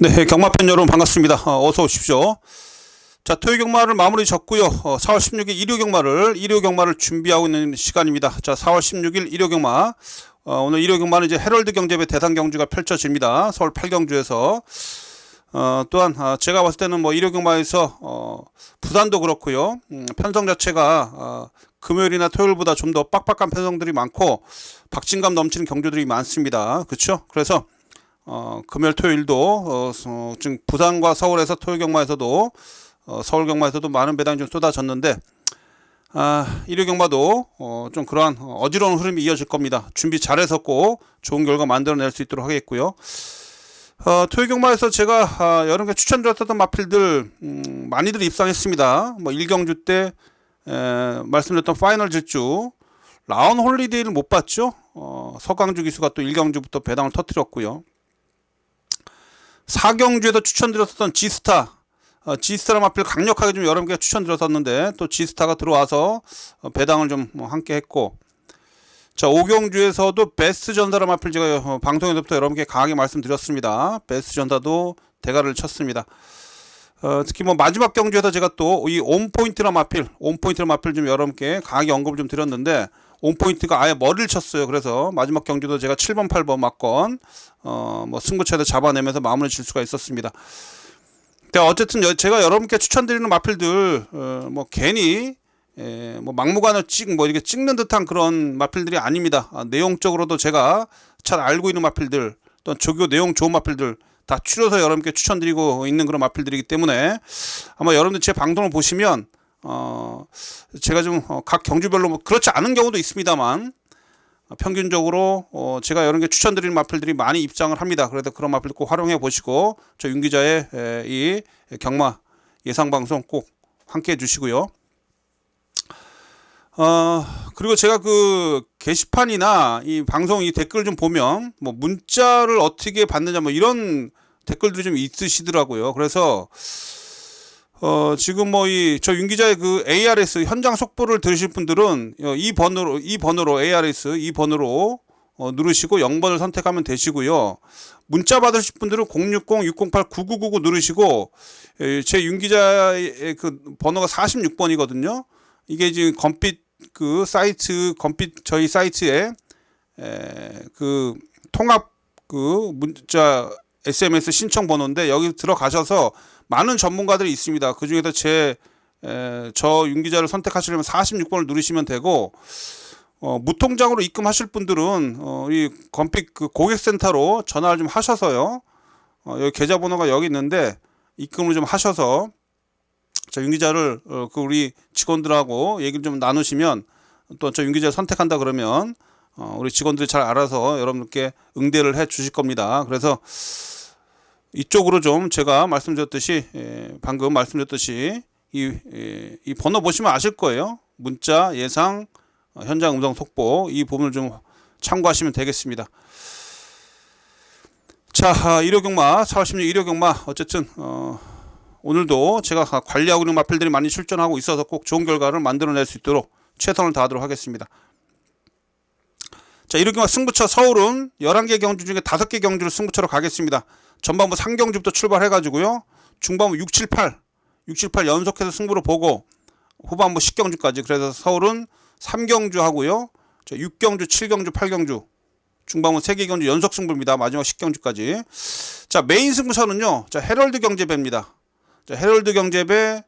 네, 경마팬 여러분 반갑습니다. 어서 오십시오. 자, 토요 경마를 마무리 졌고요. 4월 16일 일요 경마를 준비하고 있는 시간입니다. 자, 4월 16일 일요 경마. 오늘 일요 경마는 이제 헤럴드 경제배 대상 경주가 펼쳐집니다. 서울 8경주에서. 또한 제가 봤을 때는 뭐 일요 경마에서 부산도 그렇고요. 편성 자체가 금요일이나 토요일보다 좀 더 빡빡한 편성들이 많고 박진감 넘치는 경주들이 많습니다. 그렇죠? 그래서 금요일 토요일도 지금 부산과 서울에서 토요 경마에서도 서울 경마에서도 많은 배당이 좀 쏟아졌는데 일요 경마도 좀 그러한 어지러운 흐름이 이어질 겁니다. 준비 잘해서 꼭 좋은 결과 만들어낼 수 있도록 하겠고요. 토요 경마에서 제가 여러분께 추천드렸던 마필들 많이들 입상했습니다. 뭐 1경주 때 말씀드렸던 파이널 질주 라운 홀리데이를 못 봤죠. 서강주 기수가 또 1경주부터 배당을 터뜨렸고요. 4경주에서 추천드렸었던 지스타라 마필 강력하게 좀 여러분께 추천드렸었는데 또 지스타가 들어와서 배당을 좀 함께 했고, 자 5경주에서도 베스트 전사라 마필 제가 방송에서부터 여러분께 강하게 말씀드렸습니다. 베스트 전사도 대가를 쳤습니다. 특히 뭐 마지막 경주에서 제가 또 이 온포인트라 마필 좀 여러분께 강하게 언급을 좀 드렸는데 온포인트가 아예 머리를 쳤어요. 그래서 마지막 경주도 제가 7번 8번 맞건 뭐 승부처에서 잡아내면서 마무리 질 수가 있었습니다. 근데 어쨌든 제가 여러분께 추천드리는 마필들 뭐 괜히 뭐 막무가내 이렇게 찍는 듯한 그런 마필들이 아닙니다. 내용적으로도 제가 잘 알고 있는 마필들, 또 조교 내용 좋은 마필들 다 추려서 여러분께 추천드리고 있는 그런 마필들이기 때문에 아마 여러분들 제 방송을 보시면 제가 좀 각 경주별로 뭐 그렇지 않은 경우도 있습니다만 평균적으로 제가 여러분께 추천드리는 마필들이 많이 입장을 합니다. 그래서 그런 마필 꼭 활용해 보시고 저 윤 기자의 이 경마 예상 방송 꼭 함께 해 주시고요. 그리고 제가 그 게시판이나 이 방송 이 댓글 좀 보면 뭐 문자를 어떻게 받느냐 뭐 이런 댓글들이 좀 있으시더라고요. 그래서 지금 뭐 저 윤 기자의 그 ARS 현장 속보를 들으실 분들은 이 번호로 ARS 이 번호로 누르시고 0번을 선택하면 되시고요. 문자 받으실 분들은 060-608-9999 누르시고 제 윤 기자의 그 번호가 46번이거든요. 이게 지금 건빛 그 사이트 저희 사이트에 그 통합 그 문자 SMS 신청 번호인데 여기 들어가셔서 많은 전문가들이 있습니다. 그 중에서 저 윤 기자를 선택하시려면 46번을 누르시면 되고, 무통장으로 입금하실 분들은 이 건픽 그 고객센터로 전화를 좀 하셔서요. 여기 계좌번호가 여기 있는데 입금을 좀 하셔서 저 윤 기자를 그 우리 직원들하고 얘기를 좀 나누시면 또 저 윤 기자를 선택한다 그러면 우리 직원들이 잘 알아서 여러분께 응대를 해 주실 겁니다. 그래서 이쪽으로 좀 제가 말씀드렸듯이 방금 말씀드렸듯이 이 번호 보시면 아실 거예요. 문자 예상 현장 음성 속보 이 부분을 좀 참고하시면 되겠습니다. 자, 일요 경마 4월 16일 일요 경마 어쨌든 오늘도 제가 관리하고 있는 마필들이 많이 출전하고 있어서 꼭 좋은 결과를 만들어낼 수 있도록 최선을 다하도록 하겠습니다. 자, 일요 경마 승부처 서울은 11개 경주 중에 5개 경주를 승부처로 가겠습니다. 전반부 3경주부터 출발해가지고요. 중반부 6, 7, 8 연속해서 승부를 보고 후반부 10경주까지 그래서 서울은 3경주 하고요. 6경주, 7경주, 8경주 중반부 3개 경주 연속 승부입니다. 마지막 10경주까지. 자, 메인 승부처는요. 자, 헤럴드 경제배입니다. 자, 헤럴드 경제배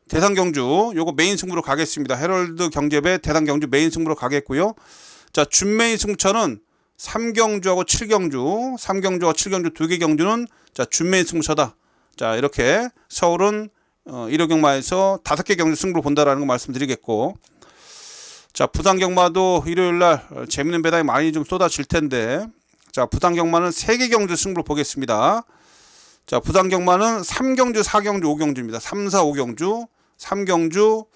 대상 경주 요거 메인 승부로 가겠습니다. 헤럴드 경제배 대상 경주 메인 승부로 가겠고요. 자, 준메인 승부처는 3경주하고 7경주, 3경주와 7경주 2개 경주는 자, 준메인 승부처다. 자, 이렇게 서울은 일요 경마에서 5개 경주 승부를 본다라는 거 말씀드리겠고, 자, 부산 경마도 일요일 날 재밌는 배당이 많이 좀 쏟아질 텐데, 자, 부산 경마는 3개 경주 승부를 보겠습니다. 자, 부산 경마는 3경주, 4경주, 5경주입니다. 3, 4, 5경주, 3경주,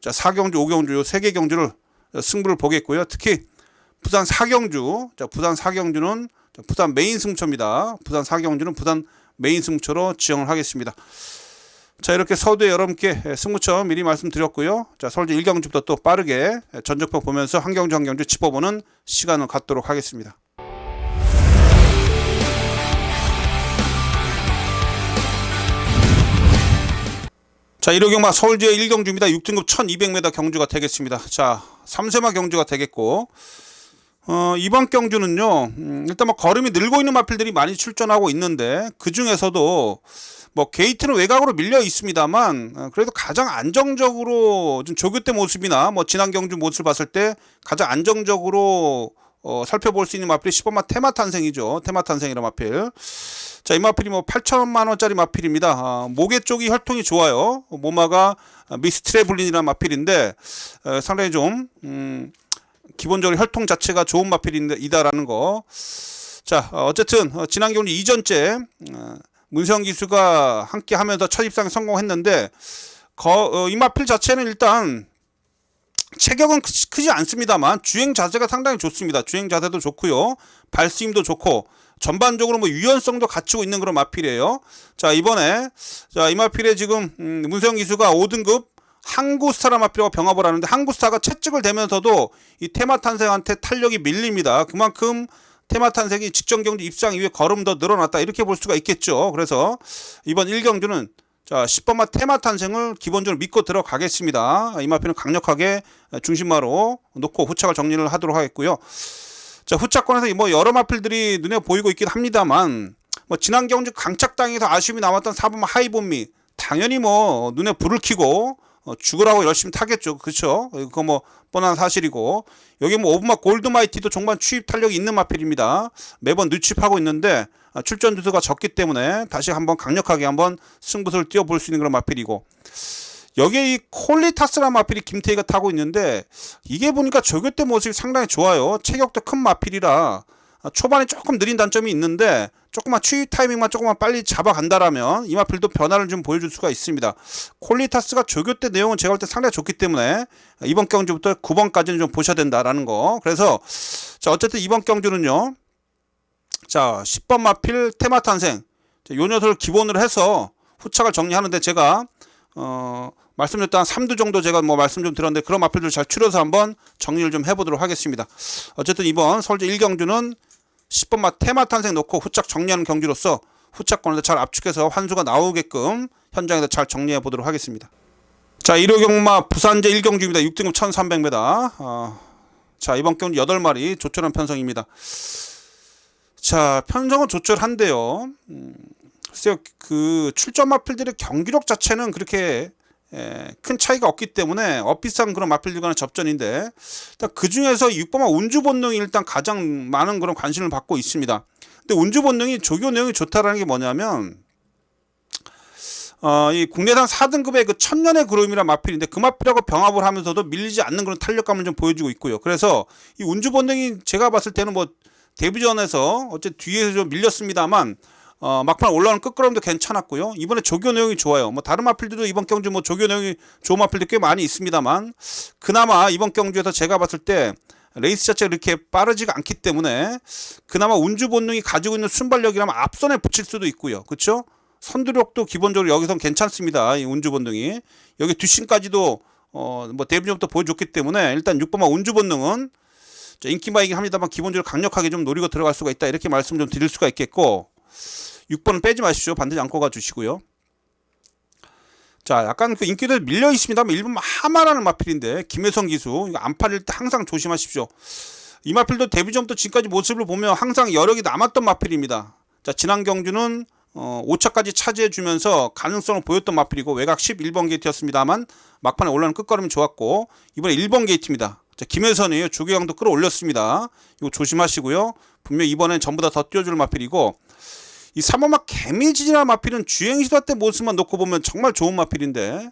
자, 4경주, 5경주 요 3개 경주를 승부를 보겠고요. 특히 부산 4경주, 자, 부산 4경주는 부산 메인 승부처입니다. 부산 4경주는 부산 메인 승부처로 지정을 하겠습니다. 자, 이렇게 서두에 여러분께 승부처 미리 말씀드렸고요. 자, 서울대 1경주부터 또 빠르게 전적표 보면서 한 경주 한 경주 짚어보는 시간을 갖도록 하겠습니다. 자, 일요경마 서울지역 1경주입니다. 6등급 1200m 경주가 되겠습니다. 자, 3세마 경주가 되겠고, 이번 경주는요, 일단 뭐 걸음이 늘고 있는 마필들이 많이 출전하고 있는데, 그 중에서도 뭐 게이트는 외곽으로 밀려 있습니다만, 그래도 가장 안정적으로 좀 조교대 모습이나 뭐 지난 경주 모습을 봤을 때 가장 안정적으로 살펴볼 수 있는 마필이 10번마 테마탄생이죠. 테마탄생이라는 마필. 자, 이 마필이 뭐 8천만원짜리 마필입니다. 모개 쪽이 혈통이 좋아요. 모마가 미스트레블린이라는 마필인데, 상당히 좀, 기본적으로 혈통 자체가 좋은 마필이다라는 거. 자, 어쨌든, 지난 경주 이전째, 문세영 기수가 함께 하면서 첫 입상에 성공했는데, 이 마필 자체는 일단, 체격은 크지 않습니다만 주행 자세가 상당히 좋습니다. 주행 자세도 좋고요. 발스힘도 좋고 전반적으로 뭐 유연성도 갖추고 있는 그런 마필이에요. 자, 이번에 이 마필에 지금 문세영 기수가 5등급 항구스타라 마필하고 병합을 하는데, 항구스타가 채찍을 대면서도 이 테마탄생한테 탄력이 밀립니다. 그만큼 테마탄생이 직전 경주 입상 이후에 걸음 더 늘어났다, 이렇게 볼 수가 있겠죠. 그래서 이번 1경주는 자, 10번마 테마탄생을 기본적으로 믿고 들어가겠습니다. 이 마필은 강력하게 중심마로 놓고 후착을 정리를 하도록 하겠고요. 자, 후착권에서 뭐 여러 마필들이 눈에 보이고 있긴 합니다만, 뭐 지난 경주 강착당에서 아쉬움이 남았던 4번마 하이본미, 당연히 뭐 눈에 불을 켜고 죽으라고 열심히 타겠죠. 그렇죠? 그거 뭐 뻔한 사실이고, 여기 뭐 5번마 골드마이티도 종반 추입 탄력이 있는 마필입니다. 매번 늦추입하고 있는데 출전 주수가 적기 때문에 다시 한번 강력하게 한번 승부수를 띄워볼 수 있는 그런 마필이고, 여기에 이 콜리타스라는 마필이 김태희가 타고 있는데, 이게 보니까 조교대 모습이 상당히 좋아요. 체격도 큰 마필이라 초반에 조금 느린 단점이 있는데, 조금만 추입 타이밍만 조금만 빨리 잡아간다라면 이 마필도 변화를 좀 보여줄 수가 있습니다. 콜리타스가 조교대 내용은 제가 볼 때 상당히 좋기 때문에 이번 경주부터 9번까지는 좀 보셔야 된다라는 거. 그래서 자, 어쨌든 이번 경주는요, 자, 10번 마필 테마탄생, 요 녀석을 기본으로 해서 후착을 정리하는데, 제가 말씀드렸던 한 3두 정도 제가 뭐 말씀 좀 드렸는데, 그런 마필들 잘 추려서 한번 정리를 좀 해보도록 하겠습니다. 어쨌든 이번 서울제 1경주는 10번마 테마탄생 놓고 후착 정리하는 경주로서 후착권에서 잘 압축해서 환수가 나오게끔 현장에서 잘 정리해 보도록 하겠습니다. 자, 일요경마 부산제 1경주입니다. 6등급 1300m. 자, 이번 경주 8마리 조촐한 편성입니다. 자, 편성은 조촐한데요. 글쎄요, 그 출전 마필들의 경기력 자체는 그렇게 큰 차이가 없기 때문에 엇비슷한 그런 마필들과는 접전인데, 일단 그 중에서 6번마 운주 본능이 일단 가장 많은 그런 관심을 받고 있습니다. 근데 운주 본능이 조교 내용이 좋다라는 게 뭐냐면, 이 국내산 4등급의 그 천년의 그룹이라는 마필인데, 그 마필하고 병합을 하면서도 밀리지 않는 그런 탄력감을 좀 보여주고 있고요. 그래서 이 운주 본능이 제가 봤을 때는 뭐 데뷔전에서 어쨌든 뒤에서 좀 밀렸습니다만, 막판 올라오는 끝걸음도 괜찮았고요. 이번에 조교 내용이 좋아요. 뭐 다른 마필들도 이번 경주 뭐 조교 내용이 좋은 마필도 꽤 많이 있습니다만, 그나마 이번 경주에서 제가 봤을 때 레이스 자체가 이렇게 빠르지가 않기 때문에 그나마 운주 본능이 가지고 있는 순발력이라면 앞선에 붙일 수도 있고요. 그렇죠? 선두력도 기본적으로 여기선 괜찮습니다. 이 운주 본능이 여기 뒷심까지도 뭐 데뷔전부터 보여줬기 때문에, 일단 6번마 운주 본능은 인기마이긴 합니다만 기본적으로 강력하게 좀 노리고 들어갈 수가 있다, 이렇게 말씀 좀 드릴 수가 있겠고, 6번은 빼지 마십시오. 반드시 안고 가주시고요. 자, 약간 그 인기도 밀려 있습니다만 1번 하마라는 마필인데, 김혜성 기수 이거 안 팔릴 때 항상 조심하십시오. 이 마필도 데뷔전부터 지금까지 모습을 보면 항상 여력이 남았던 마필입니다. 자, 지난 경주는 5차까지 차지해주면서 가능성을 보였던 마필이고, 외곽 11번 게이트였습니다만 막판에 올라오는 끝걸음이 좋았고, 이번에 1번 게이트입니다. 자, 김혜선이에요. 조계강도 끌어올렸습니다. 이거 조심하시고요. 분명 이번엔 전보다 더 띄워줄 마필이고, 이 3번마 개미진이라는 마필은 주행 시도 때 모습만 놓고 보면 정말 좋은 마필인데,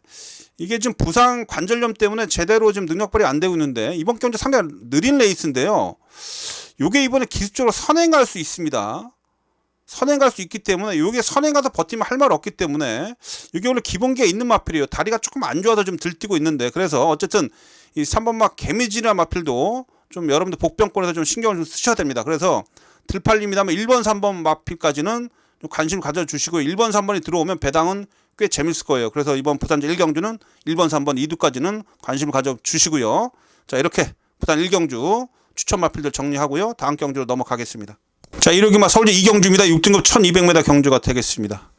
이게 지금 부상 관절염 때문에 제대로 지금 능력 발휘 안 되고 있는데, 이번 경주 상당히 느린 레이스인데요. 요게 이번에 기술적으로 선행 갈 수 있습니다. 선행 갈 수 있기 때문에, 요게 선행 가서 버티면 할 말 없기 때문에, 이게 원래 기본기가 있는 마필이에요. 다리가 조금 안 좋아서 좀 들뛰고 있는데, 그래서 어쨌든 이 3번마 개미진이라는 마필도 좀 여러분들 복병권에서 좀 신경을 좀 쓰셔야 됩니다. 그래서 들팔림이라면 1번, 3번 마필까지는 좀 관심을 가져주시고, 1번, 3번이 들어오면 배당은 꽤 재밌을 거예요. 그래서 이번 부산제 1경주는 1번, 3번, 2두까지는 관심을 가져주시고요. 자, 이렇게 부산 1경주 추천 마필들 정리하고요. 다음 경주로 넘어가겠습니다. 자, 일요경마 서울제 2경주입니다. 6등급 1200m 경주가 되겠습니다.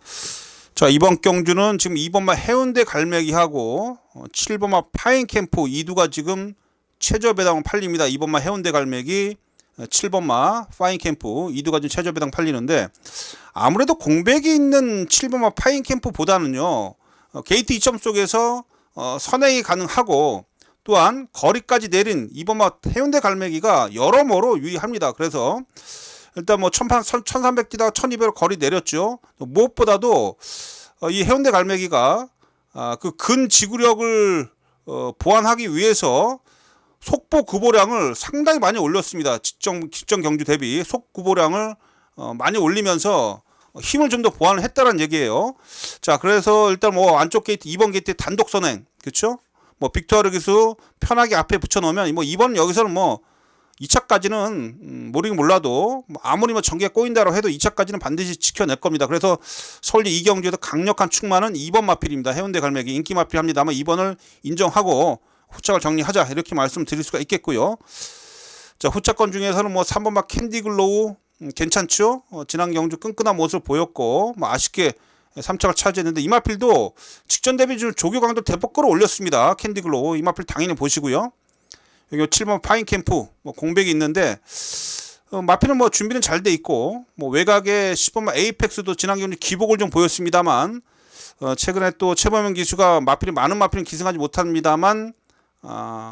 자, 이번 경주는 지금 2번마 해운대 갈매기하고 7번마 파인캠프 이두가 지금 최저 배당 팔립니다. 2번마 해운대 갈매기, 7번마 파인캠프 이두가 지금 최저 배당 팔리는데, 아무래도 공백이 있는 7번마 파인캠프보다는요 게이트 2점 속에서 선행이 가능하고, 또한 거리까지 내린 2번마 해운대 갈매기가 여러모로 유리합니다. 그래서 일단 뭐 1300 뛰다가 1200 거리 내렸죠. 무엇보다도 이 해운대 갈매기가 그 근지구력을 보완하기 위해서 속보 구보량을 상당히 많이 올렸습니다. 직전 경주 대비 속구보량을 많이 올리면서 힘을 좀 더 보완을 했다는 얘기예요. 자, 그래서 일단 뭐 안쪽 게이트 2번 게이트 단독 선행, 그렇죠? 뭐 빅토르 기수 편하게 앞에 붙여 놓으면 뭐 2번 여기서는 뭐 2차까지는 모르긴 몰라도 아무리 뭐 전개가 꼬인다고 해도 2차까지는 반드시 지켜낼 겁니다. 그래서 서울대 이경주에서 강력한 축마는 2번 마필입니다. 해운대 갈매기 인기 마필 합니다만 2번을 인정하고 후착을 정리하자, 이렇게 말씀드릴 수가 있겠고요. 자, 후차권 중에서는 뭐 3번 막 캔디글로우 괜찮죠? 지난 경주 끈끈한 모습을 보였고 뭐 아쉽게 3차를 차지했는데, 이마필도 직전 대비 좀 조교 강도 대폭 끌어올렸습니다. 캔디글로우 이마필 당연히 보시고요. 여기 7번 파인캠프 뭐 공백이 있는데 마필은 뭐 준비는 잘 돼 있고, 뭐 외곽에 10번만 에이펙스도 지난 경주 기복을 좀 보였습니다만 최근에 또 최범현 기수가 마필이 많은 마필은 기승하지 못합니다만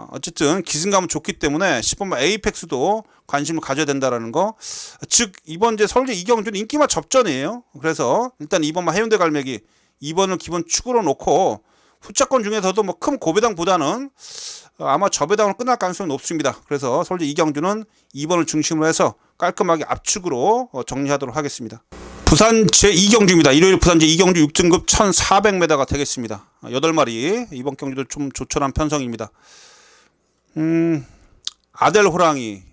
어쨌든 기승감은 좋기 때문에 10번만 에이펙스도 관심을 가져야 된다라는 거. 즉 이번 이제 서울대 이경주는 인기마 접전이에요. 그래서 일단 2번만 해운대 갈매기 2번을 기본 축으로 놓고 후차권 중에서도 뭐 큰 고배당보다는 아마 저배당으로 끝날 가능성이 높습니다. 그래서 서울대 이경주는 2번을 중심으로 해서 깔끔하게 압축으로 정리하도록 하겠습니다. 부산 제2경주입니다. 일요일 부산 제2경주 6등급 1400m가 되겠습니다. 8마리. 이번 경주도 좀 조촐한 편성입니다. 아델 호랑이.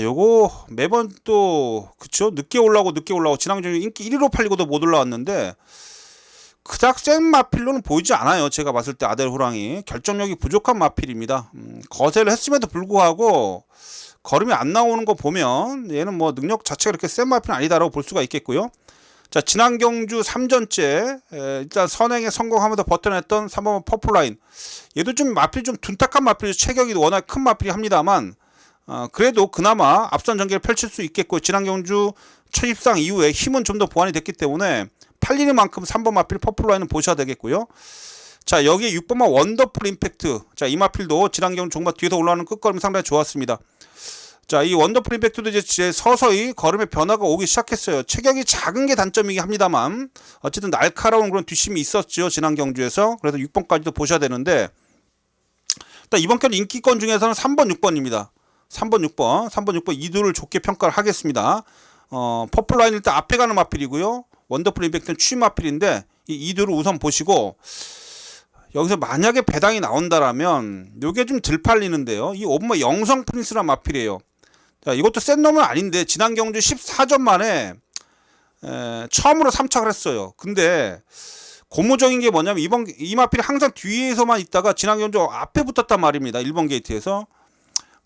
요거 매번 또 그쵸? 늦게 올라오고 지난 경주 인기 1위로 팔리고도 못 올라왔는데 그닥 센 마필로는 보이지 않아요. 제가 봤을 때 아델 호랑이 결정력이 부족한 마필입니다. 거세를 했음에도 불구하고 걸음이 안 나오는 거 보면 얘는 뭐 능력 자체가 그렇게 센 마필은 아니다라고 볼 수가 있겠고요. 자, 지난 경주 3전째 일단 선행에 성공하면서 버텨냈던 3번 퍼플라인, 얘도 좀 마필 좀 둔탁한 마필이죠. 체격이 워낙 큰 마필이 합니다만 그래도 그나마 앞선 전개를 펼칠 수 있겠고, 지난 경주 초입상 이후에 힘은 좀 더 보완이 됐기 때문에 팔리는 만큼 3번 마필 퍼플라인은 보셔야 되겠고요. 자, 여기에 6번마 원더풀 임팩트. 자, 이 마필도 지난 경주 종마 뒤에서 올라오는 끝걸음 상당히 좋았습니다. 자, 이 원더풀 임팩트도 이제 서서히 걸음의 변화가 오기 시작했어요. 체격이 작은 게 단점이긴 합니다만 어쨌든 날카로운 그런 뒷심이 있었죠, 지난 경주에서. 그래서 6번까지도 보셔야 되는데, 일단 이번 편 인기권 중에서는 3번 6번입니다 3번 6번 이두를 좋게 평가를 하겠습니다. 퍼플라인 일단 앞에 가는 마필이고요. 원더풀 임팩트는 취임 마필인데 이 이두를 우선 보시고, 여기서 만약에 배당이 나온다라면 요게 좀 덜 팔리는데요. 이 5번마 영성 프린스란 마필이에요. 자, 이것도 센 놈은 아닌데 지난 경주 14전 만에 처음으로 3착을 했어요. 근데 고무적인 게 뭐냐면 이 마필이 항상 뒤에서만 있다가 지난 경주 앞에 붙었단 말입니다. 1번 게이트에서.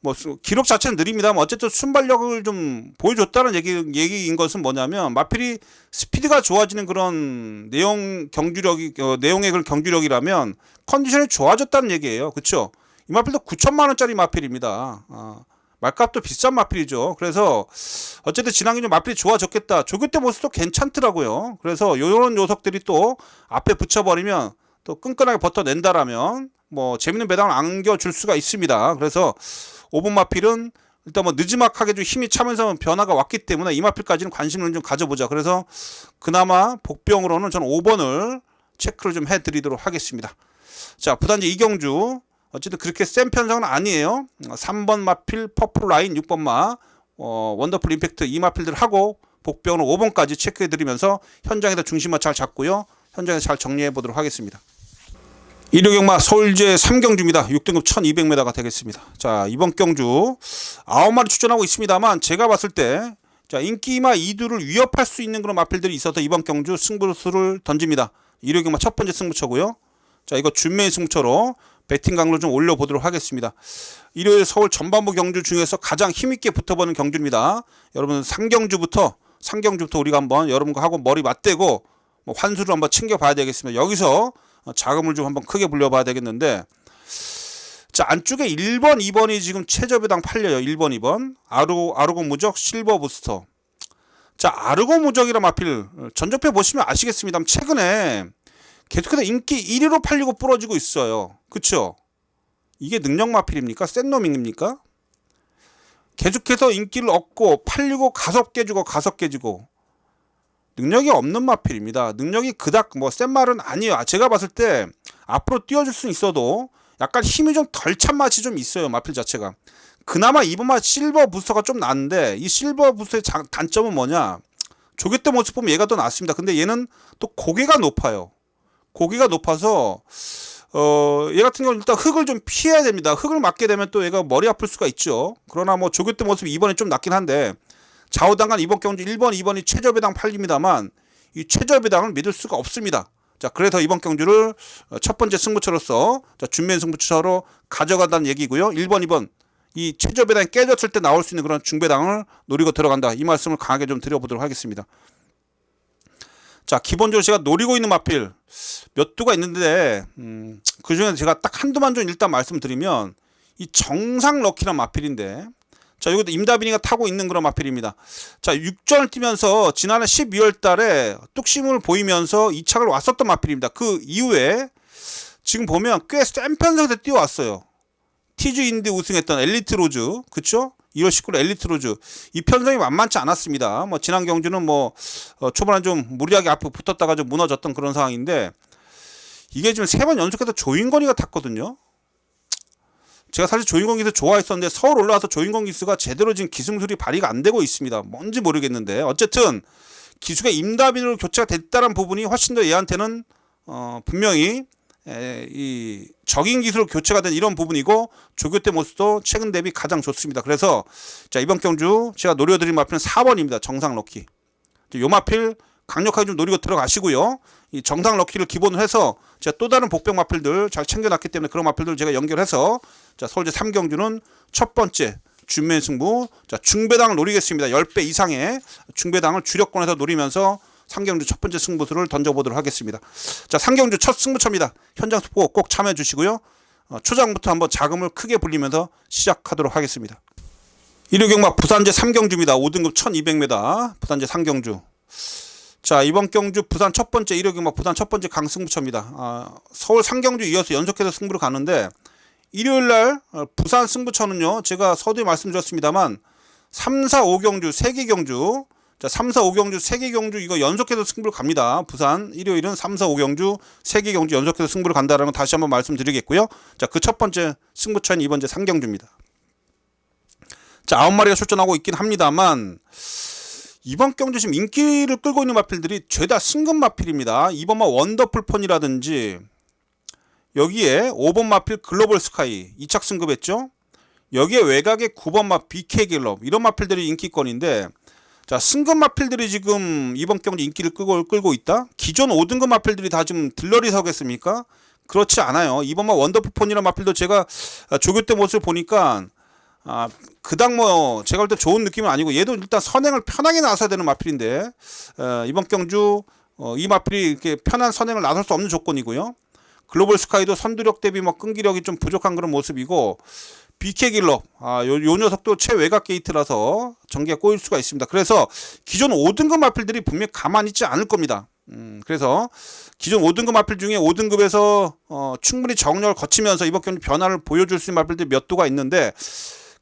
뭐 기록 자체는 느립니다만 어쨌든 순발력을 좀 보여줬다는 얘기인 것은 뭐냐면 마필이 스피드가 좋아지는 그런 내용의 그런 경주력이라면 컨디션이 좋아졌다는 얘기예요. 그렇죠? 이 마필도 9천만 원짜리 마필입니다. 말값도 비싼 마필이죠. 그래서 어쨌든 지난 경주 마필이 좋아졌겠다. 조교 때 모습도 괜찮더라고요. 그래서 이런 녀석들이 또 앞에 붙여버리면 또 끈끈하게 버텨낸다라면 뭐 재밌는 배당을 안겨줄 수가 있습니다. 그래서 5번 마필은 일단 뭐 느지막하게 좀 힘이 차면서 변화가 왔기 때문에 이 마필까지는 관심을 좀 가져보자. 그래서 그나마 복병으로는 저는 5번을 체크를 좀 해드리도록 하겠습니다. 자, 부산제 이경주 어쨌든 그렇게 센 편성은 아니에요. 3번 마필 퍼플라인 6번마 원더풀 임팩트 이 마필들 하고 복병으로 5번까지 체크해드리면서 현장에서 중심만 잘 잡고요. 현장에서 잘 정리해보도록 하겠습니다. 일요경마 서울제 3경주입니다. 6등급 1200m가 되겠습니다. 자, 이번 경주 9마리 추천하고 있습니다만 제가 봤을 때 자, 인기마 2두를 위협할 수 있는 그런 마필들이 있어서 이번 경주 승부수를 던집니다. 일요경마 첫 번째 승부처고요. 자, 이거 준매인 승부처로 배팅 강로 좀 올려보도록 하겠습니다. 일요일 서울 전반부 경주 중에서 가장 힘있게 붙어보는 경주입니다. 여러분 상경주부터 우리가 한번 여러분과 하고 머리 맞대고 뭐 환수를 한번 챙겨봐야 되겠습니다. 여기서 자금을 좀 한번 크게 불려봐야 되겠는데, 자, 안쪽에 1번, 2번이 지금 최저배당 팔려요. 1번, 2번. 아르고 무적, 실버 부스터. 자, 아르고 무적이란 마필 전적표 보시면 아시겠습니다. 최근에 계속해서 인기 1위로 팔리고 부러지고 있어요. 그쵸? 이게 능력 마필입니까? 센 놈입니까? 계속해서 인기를 얻고 팔리고 가섭 깨지고 능력이 없는 마필입니다. 능력이 그닥 뭐 센 말은 아니에요. 제가 봤을 때 앞으로 뛰어줄 수는 있어도 약간 힘이 좀 덜 찬 맛이 좀 있어요. 마필 자체가. 그나마 이번만 실버 부스터가 좀 나은데, 이 실버 부스터의 단점은 뭐냐? 조개 때 모습 보면 얘가 더 낫습니다. 근데 얘는 또 고개가 높아요. 고개가 높아서 얘 같은 경우는 일단 흙을 좀 피해야 됩니다. 흙을 맞게 되면 또 얘가 머리 아플 수가 있죠. 그러나 뭐 조개 때 모습이 이번에 좀 낫긴 한데, 좌우당간 이번 경주 1번, 2번이 최저배당 팔립니다만 이 최저배당을 믿을 수가 없습니다. 자, 그래서 이번 경주를 첫 번째 승부처로서 준비된 승부처로 가져간다는 얘기고요. 1번, 2번 이 최저배당이 깨졌을 때 나올 수 있는 그런 중배당을 노리고 들어간다. 이 말씀을 강하게 좀 드려보도록 하겠습니다. 자, 기본적으로 제가 노리고 있는 마필 몇 두가 있는데 그 중에 제가 딱 한두만 좀 일단 말씀드리면, 이 정상 럭키란 마필인데, 자, 이것도 임다빈이가 타고 있는 그런 마필입니다. 자, 6전을 뛰면서 지난해 12월 달에 뚝심을 보이면서 2착을 왔었던 마필입니다. 그 이후에 지금 보면 꽤 센 편성에서 뛰어왔어요. 티즈 인디 우승했던 엘리트 로즈, 그쵸? 2월 19일 엘리트 로즈. 이 편성이 만만치 않았습니다. 뭐 지난 경주는 뭐 초반에 좀 무리하게 앞에 붙었다가 좀 무너졌던 그런 상황인데, 이게 지금 3번 연속해서 조인건이가 탔거든요. 제가 사실 조인건 기수 좋아했었는데 서울 올라와서 조인건 기수가 제대로 지금 기승술이 발휘가 안 되고 있습니다. 뭔지 모르겠는데 어쨌든 기수가 임다빈으로 교체가 됐다는 부분이 훨씬 더 얘한테는 분명히 이 적인 기수로 교체가 된 이런 부분이고, 조교태 모습도 최근 대비 가장 좋습니다. 그래서 자, 이번 경주 제가 노려드린 마필은 4번입니다. 정상 럭키. 요 마필 강력하게 좀 노리고 들어가시고요. 이 정상 럭키를 기본으로 해서 제가 또 다른 복병 마필들 잘 챙겨놨기 때문에 그런 마필들 제가 연결해서, 자, 서울제 3경주는 첫 번째 준매 승부, 자, 중배당을 노리겠습니다. 10배 이상의 중배당을 주력권에서 노리면서 상경주 첫 번째 승부수를 던져보도록 하겠습니다. 자, 상경주 첫 승부처입니다. 현장 투표 꼭 참여해 주시고요. 초장부터 한번 자금을 크게 불리면서 시작하도록 하겠습니다. 1호 경마 부산제 3경주입니다. 5등급 1200m 부산제 3경주. 자, 이번 경주 부산 첫 번째 1호 경마 부산 첫 번째 강승부처입니다. 서울 상경주 이어서 연속해서 승부를 가는데, 일요일날 부산 승부처는요, 제가 서두에 말씀드렸습니다만 3, 4, 5경주 3개 경주, 자, 3, 4, 5경주 3개 경주 이거 연속해서 승부를 갑니다. 부산 일요일은 3, 4, 5경주 3개 경주 연속해서 승부를 간다는 건 다시 한번 말씀드리겠고요. 자, 그 첫 번째 승부처는 이번 제 상경주입니다. 자, 9마리가 출전하고 있긴 합니다만 이번 경주 지금 인기를 끌고 있는 마필들이 죄다 승급 마필입니다. 2번마 원더풀 폰이라든지, 여기에 5번 마필 글로벌 스카이 2착 승급했죠. 여기에 외곽에 9번 마 BK 갤럽, 이런 마필들이 인기권인데, 자, 승급 마필들이 지금 이번 경주 인기를 끌고 있다? 기존 5등급 마필들이 다 지금 들러리 서겠습니까? 그렇지 않아요. 2번마 원더풀 폰이라는 마필도 제가 조교 때 모습을 보니까 그닥 뭐 제가 볼 때 좋은 느낌은 아니고, 얘도 일단 선행을 편하게 나서야 되는 마필인데, 이번 경주 이 마필이 이렇게 편한 선행을 나설 수 없는 조건이고요. 글로벌 스카이도 선두력 대비 뭐 끈기력이 좀 부족한 그런 모습이고, BK 길럽 요 녀석도 최외곽 게이트라서 전개가 꼬일 수가 있습니다. 그래서 기존 5등급 마필들이 분명히 가만히 있지 않을 겁니다. 그래서 기존 5등급 마필 중에 5등급에서 충분히 정렬을 거치면서 이번 경주 변화를 보여줄 수 있는 마필들이 몇 도가 있는데,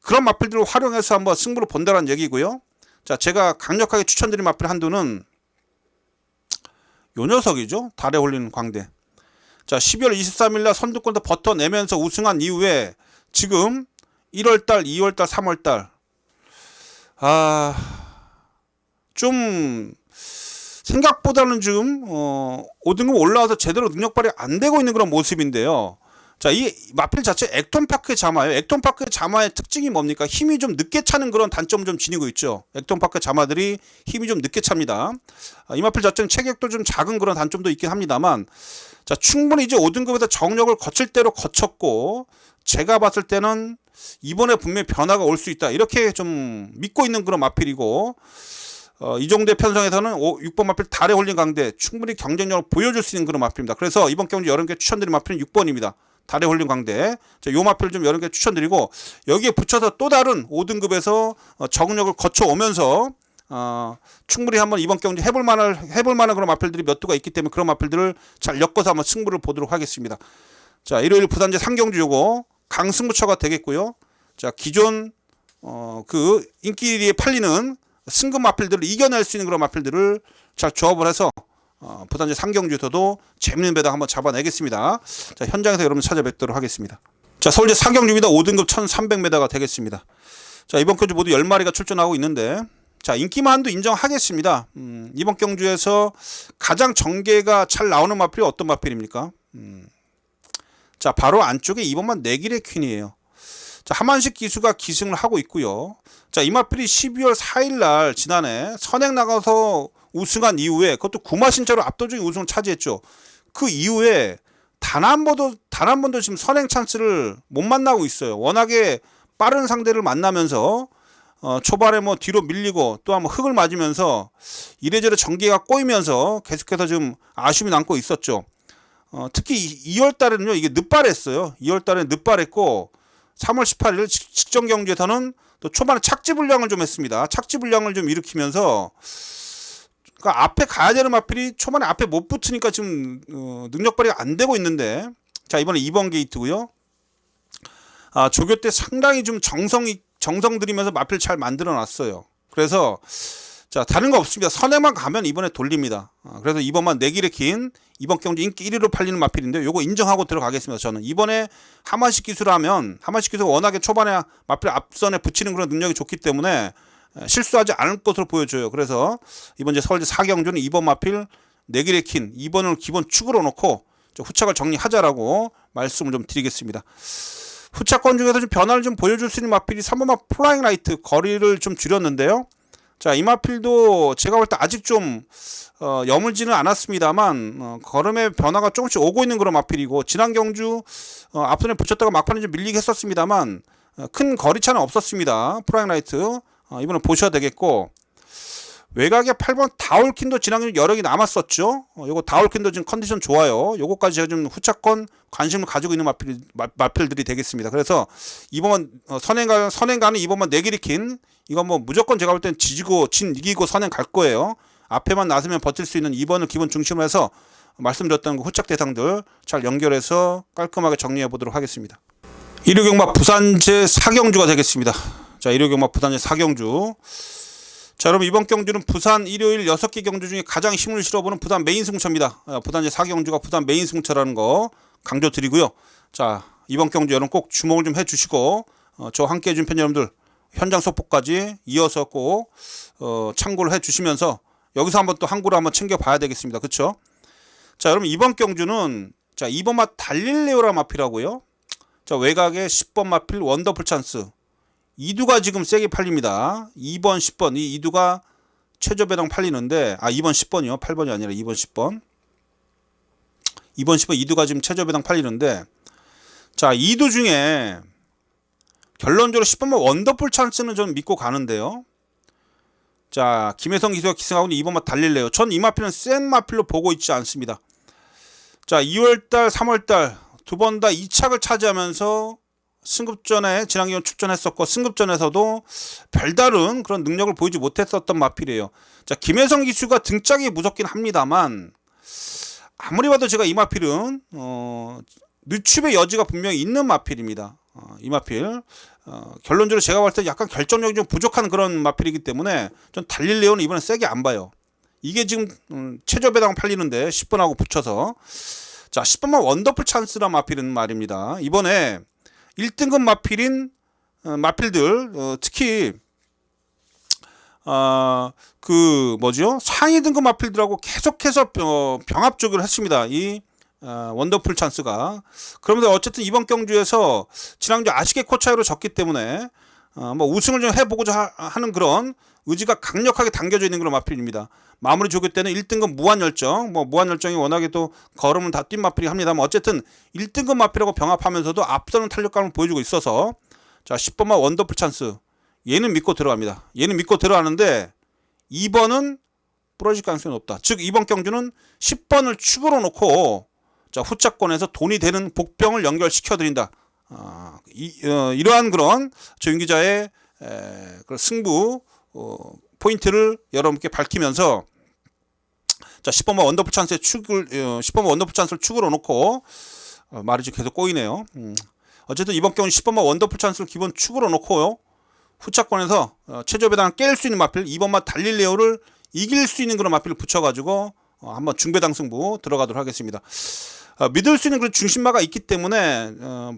그런 마필들을 활용해서 한번 승부를 본다는 얘기고요. 자, 제가 강력하게 추천드린 마필 한두는 요 녀석이죠. 달에 홀리는 광대. 자, 12월 23일날 선두권도 버텨내면서 우승한 이후에 지금 1월달, 2월달, 3월달 좀 생각보다는 지금 5등급 올라와서 제대로 능력 발휘 안 되고 있는 그런 모습인데요. 자, 이 마필 자체 액톤파크의 자마예요. 액톤파크의 자마의 특징이 뭡니까? 힘이 좀 늦게 차는 그런 단점을 좀 지니고 있죠. 액톤파크 자마들이 힘이 좀 늦게 찹니다. 이 마필 자체는 체격도 좀 작은 그런 단점도 있긴 합니다만, 자, 충분히 이제 5등급에서 정력을 거칠 대로 거쳤고, 제가 봤을 때는 이번에 분명히 변화가 올 수 있다, 이렇게 좀 믿고 있는 그런 마필이고, 이 정도의 편성에서는 6번 마필 달의 홀링 강대 충분히 경쟁력을 보여줄 수 있는 그런 마필입니다. 그래서 이번 경주 여러분께 추천드린 마필은 6번입니다. 달의 홀링 강대. 요 마필을 좀 여러분께 추천드리고, 여기에 붙여서 또 다른 5등급에서 적응력을 거쳐오면서 충분히 한번 이번 경주 해볼 만한 그런 마필들이 몇 두가 있기 때문에 그런 마필들을 잘 엮어서 한번 승부를 보도록 하겠습니다. 자, 일요일 부산제 상경주 요거 강승부처가 되겠고요. 자, 기존 그 인기리에 팔리는 승급 마필들을 이겨낼 수 있는 그런 마필들을 잘 조합을 해서 부산제 상경주에서도 재밌는 배당 한번 잡아내겠습니다. 자, 현장에서 여러분 찾아뵙도록 하겠습니다. 자, 서울제 상경주입니다. 5등급 1300m가 되겠습니다. 자, 이번 경주 모두 10마리가 출전하고 있는데, 자, 인기만도 인정하겠습니다. 이번 경주에서 가장 전개가 잘 나오는 마필이 어떤 마필입니까? 자, 바로 안쪽에 2번만 내길의 퀸이에요. 자, 하만식 기수가 기승을 하고 있고요. 자, 이 마필이 12월 4일날 지난해 선행 나가서 우승한 이후에, 그것도 구마신차로 압도적인 우승을 차지했죠. 그 이후에 단 한 번도 지금 선행 찬스를 못 만나고 있어요. 워낙에 빠른 상대를 만나면서 초반에 뭐 뒤로 밀리고 또 한번 흙을 맞으면서 이래저래 전개가 꼬이면서 계속해서 좀 아쉬움이 남고 있었죠. 특히 2월 달에는요, 이게 늦발했어요. 2월 달에 늦발했고 3월 18일 직전 경주에서는 또 초반에 착지 불량을 좀 했습니다. 착지 불량을 좀 일으키면서, 그러니까 앞에 가야 되는 마필이 초반에 앞에 못 붙으니까 지금 능력 발휘가 안 되고 있는데, 자, 이번에 2번 게이트고요. 조교 때 상당히 좀 정성 들이면서 마필 잘 만들어 놨어요. 그래서 자, 다른 거 없습니다. 선행만 가면 이번에 돌립니다. 그래서 이번만 내길의 긴 이번 경주 인기 1위로 팔리는 마필인데, 요거 인정하고 들어가겠습니다. 저는 이번에 하만식 기수라면, 하만식 기수가 워낙에 초반에 마필 앞선에 붙이는 그런 능력이 좋기 때문에 실수하지 않을 것으로 보여줘요. 그래서 이번 이제 서울대 사경주는 2번 마필 내길의 긴 2번을 기본 축으로 놓고 후착을 정리하자라고 말씀을 좀 드리겠습니다. 후차권 중에서 좀 변화를 좀 보여줄 수 있는 마필이 3번마 플라잉 라이트, 거리를 좀 줄였는데요. 자, 이 마필도 제가 볼 때 아직 좀 여물지는 않았습니다만 걸음의 변화가 조금씩 오고 있는 그런 마필이고, 지난 경주 앞선에 붙였다가 막판에 좀 밀리게 했었습니다만 큰 거리차는 없었습니다. 플라잉 라이트 이번에 보셔야 되겠고, 외곽에 8번 다울킨도 지난 경주 여력이 남았었죠. 요거 다울킨도 지금 컨디션 좋아요. 요거까지 제가 좀 후차권 관심을 가지고 있는 마필들이 되겠습니다. 그래서 이번 선행 가는 이번만 내길이 긴, 이건 뭐 무조건 제가 볼 땐 이기고 선행 갈 거예요. 앞에만 나서면 버틸 수 있는 2번을 기본 중심으로 해서 말씀드렸던 그 후착 대상들 잘 연결해서 깔끔하게 정리해 보도록 하겠습니다. 일요경마 부산제 사경주가 되겠습니다. 자, 일요경마 부산제 사경주. 자, 여러분 이번 경주는 부산 일요일 6개 경주 중에 가장 힘을 실어보는 부산 메인 승부처입니다. 부산제 사경주가 부산 메인 승부처라는 거 강조드리고요. 자, 이번 경주 여러분 꼭 주목을 좀 해주시고, 저 함께 해준 팬 여러분들 현장 속보까지 이어서 꼭 참고를 해주시면서 여기서 한번 또 항구를 한번 챙겨봐야 되겠습니다. 그렇죠? 자, 여러분 이번 경주는 자, 2번 마 달릴레오라 마필하고요. 자, 외곽에 10번 마필 원더풀 찬스. 이두가 지금 세게 팔립니다. 2번, 10번 이 이두가 최저 배당 팔리는데, 2번 10번이요. 8번이 아니라 2번 10번. 2번 10번 이두가 지금 최저 배당 팔리는데, 자, 이두 중에 결론적으로 10번만 원더풀 찬스는 좀 믿고 가는데요. 자, 김혜성 기수가 기승하고 있는 2번만 달릴래요. 전 이 마필은 센 마필로 보고 있지 않습니다. 자, 2월달 3월달 두 번 다 2착을 차지하면서 승급전에 지난기간 출전했었고, 승급전에서도 별다른 그런 능력을 보이지 못했었던 마필이에요. 자, 김혜성 기수가 등짝이 무섭긴 합니다만 아무리 봐도 제가 이 마필은 늦춤의 여지가 분명히 있는 마필입니다. 이 마필 결론적으로 제가 봤을 때 약간 결정력이 좀 부족한 그런 마필이기 때문에 전 달릴레오는 이번에 세게 안 봐요. 이게 지금 최저 배당 팔리는데 10번하고 붙여서, 자, 10번만 원더풀 찬스란 마필은 말입니다. 이번에 1등급 마필인 마필들 특히 그 뭐죠, 상위 등급 마필들하고 계속해서 병합 조교를 했습니다. 이 원더풀 찬스가. 그런데 어쨌든 이번 경주에서 지난주 아쉽게 코차이로 졌기 때문에 뭐 우승을 좀 해보고자 하는 그런 의지가 강력하게 담겨져 있는 그런 마필입니다. 마무리 조교 때는 1등급 무한열정, 무한열정이 워낙에 또 걸음은 다 뛴 마필이 합니다만 어쨌든 1등급 마필하고 병합하면서도 앞서는 탄력감을 보여주고 있어서, 자, 10번만 원더풀 찬스 얘는 믿고 들어갑니다. 얘는 믿고 들어가는데 2번은 부러질 가능성이 높다. 즉 2번 경주는 10번을 축으로 놓고 자, 후차권에서 돈이 되는 복병을 연결시켜 드린다. 이러한 그런 조윤 기자의 승부 포인트를 여러분께 밝히면서 자, 10번만 원더풀 찬스의 10번만 원더풀 찬스를 축으로 놓고 말이 좀 계속 꼬이네요. 어쨌든 이번 경우는 10번만 원더풀 찬스를 기본 축으로 놓고요. 후차권에서 최저 배당을 깰 수 있는 마필 2번만 달릴레오를 이길 수 있는 그런 마필을 붙여가지고 한번 중배당 승부 들어가도록 하겠습니다. 믿을 수 있는 그런 중심마가 있기 때문에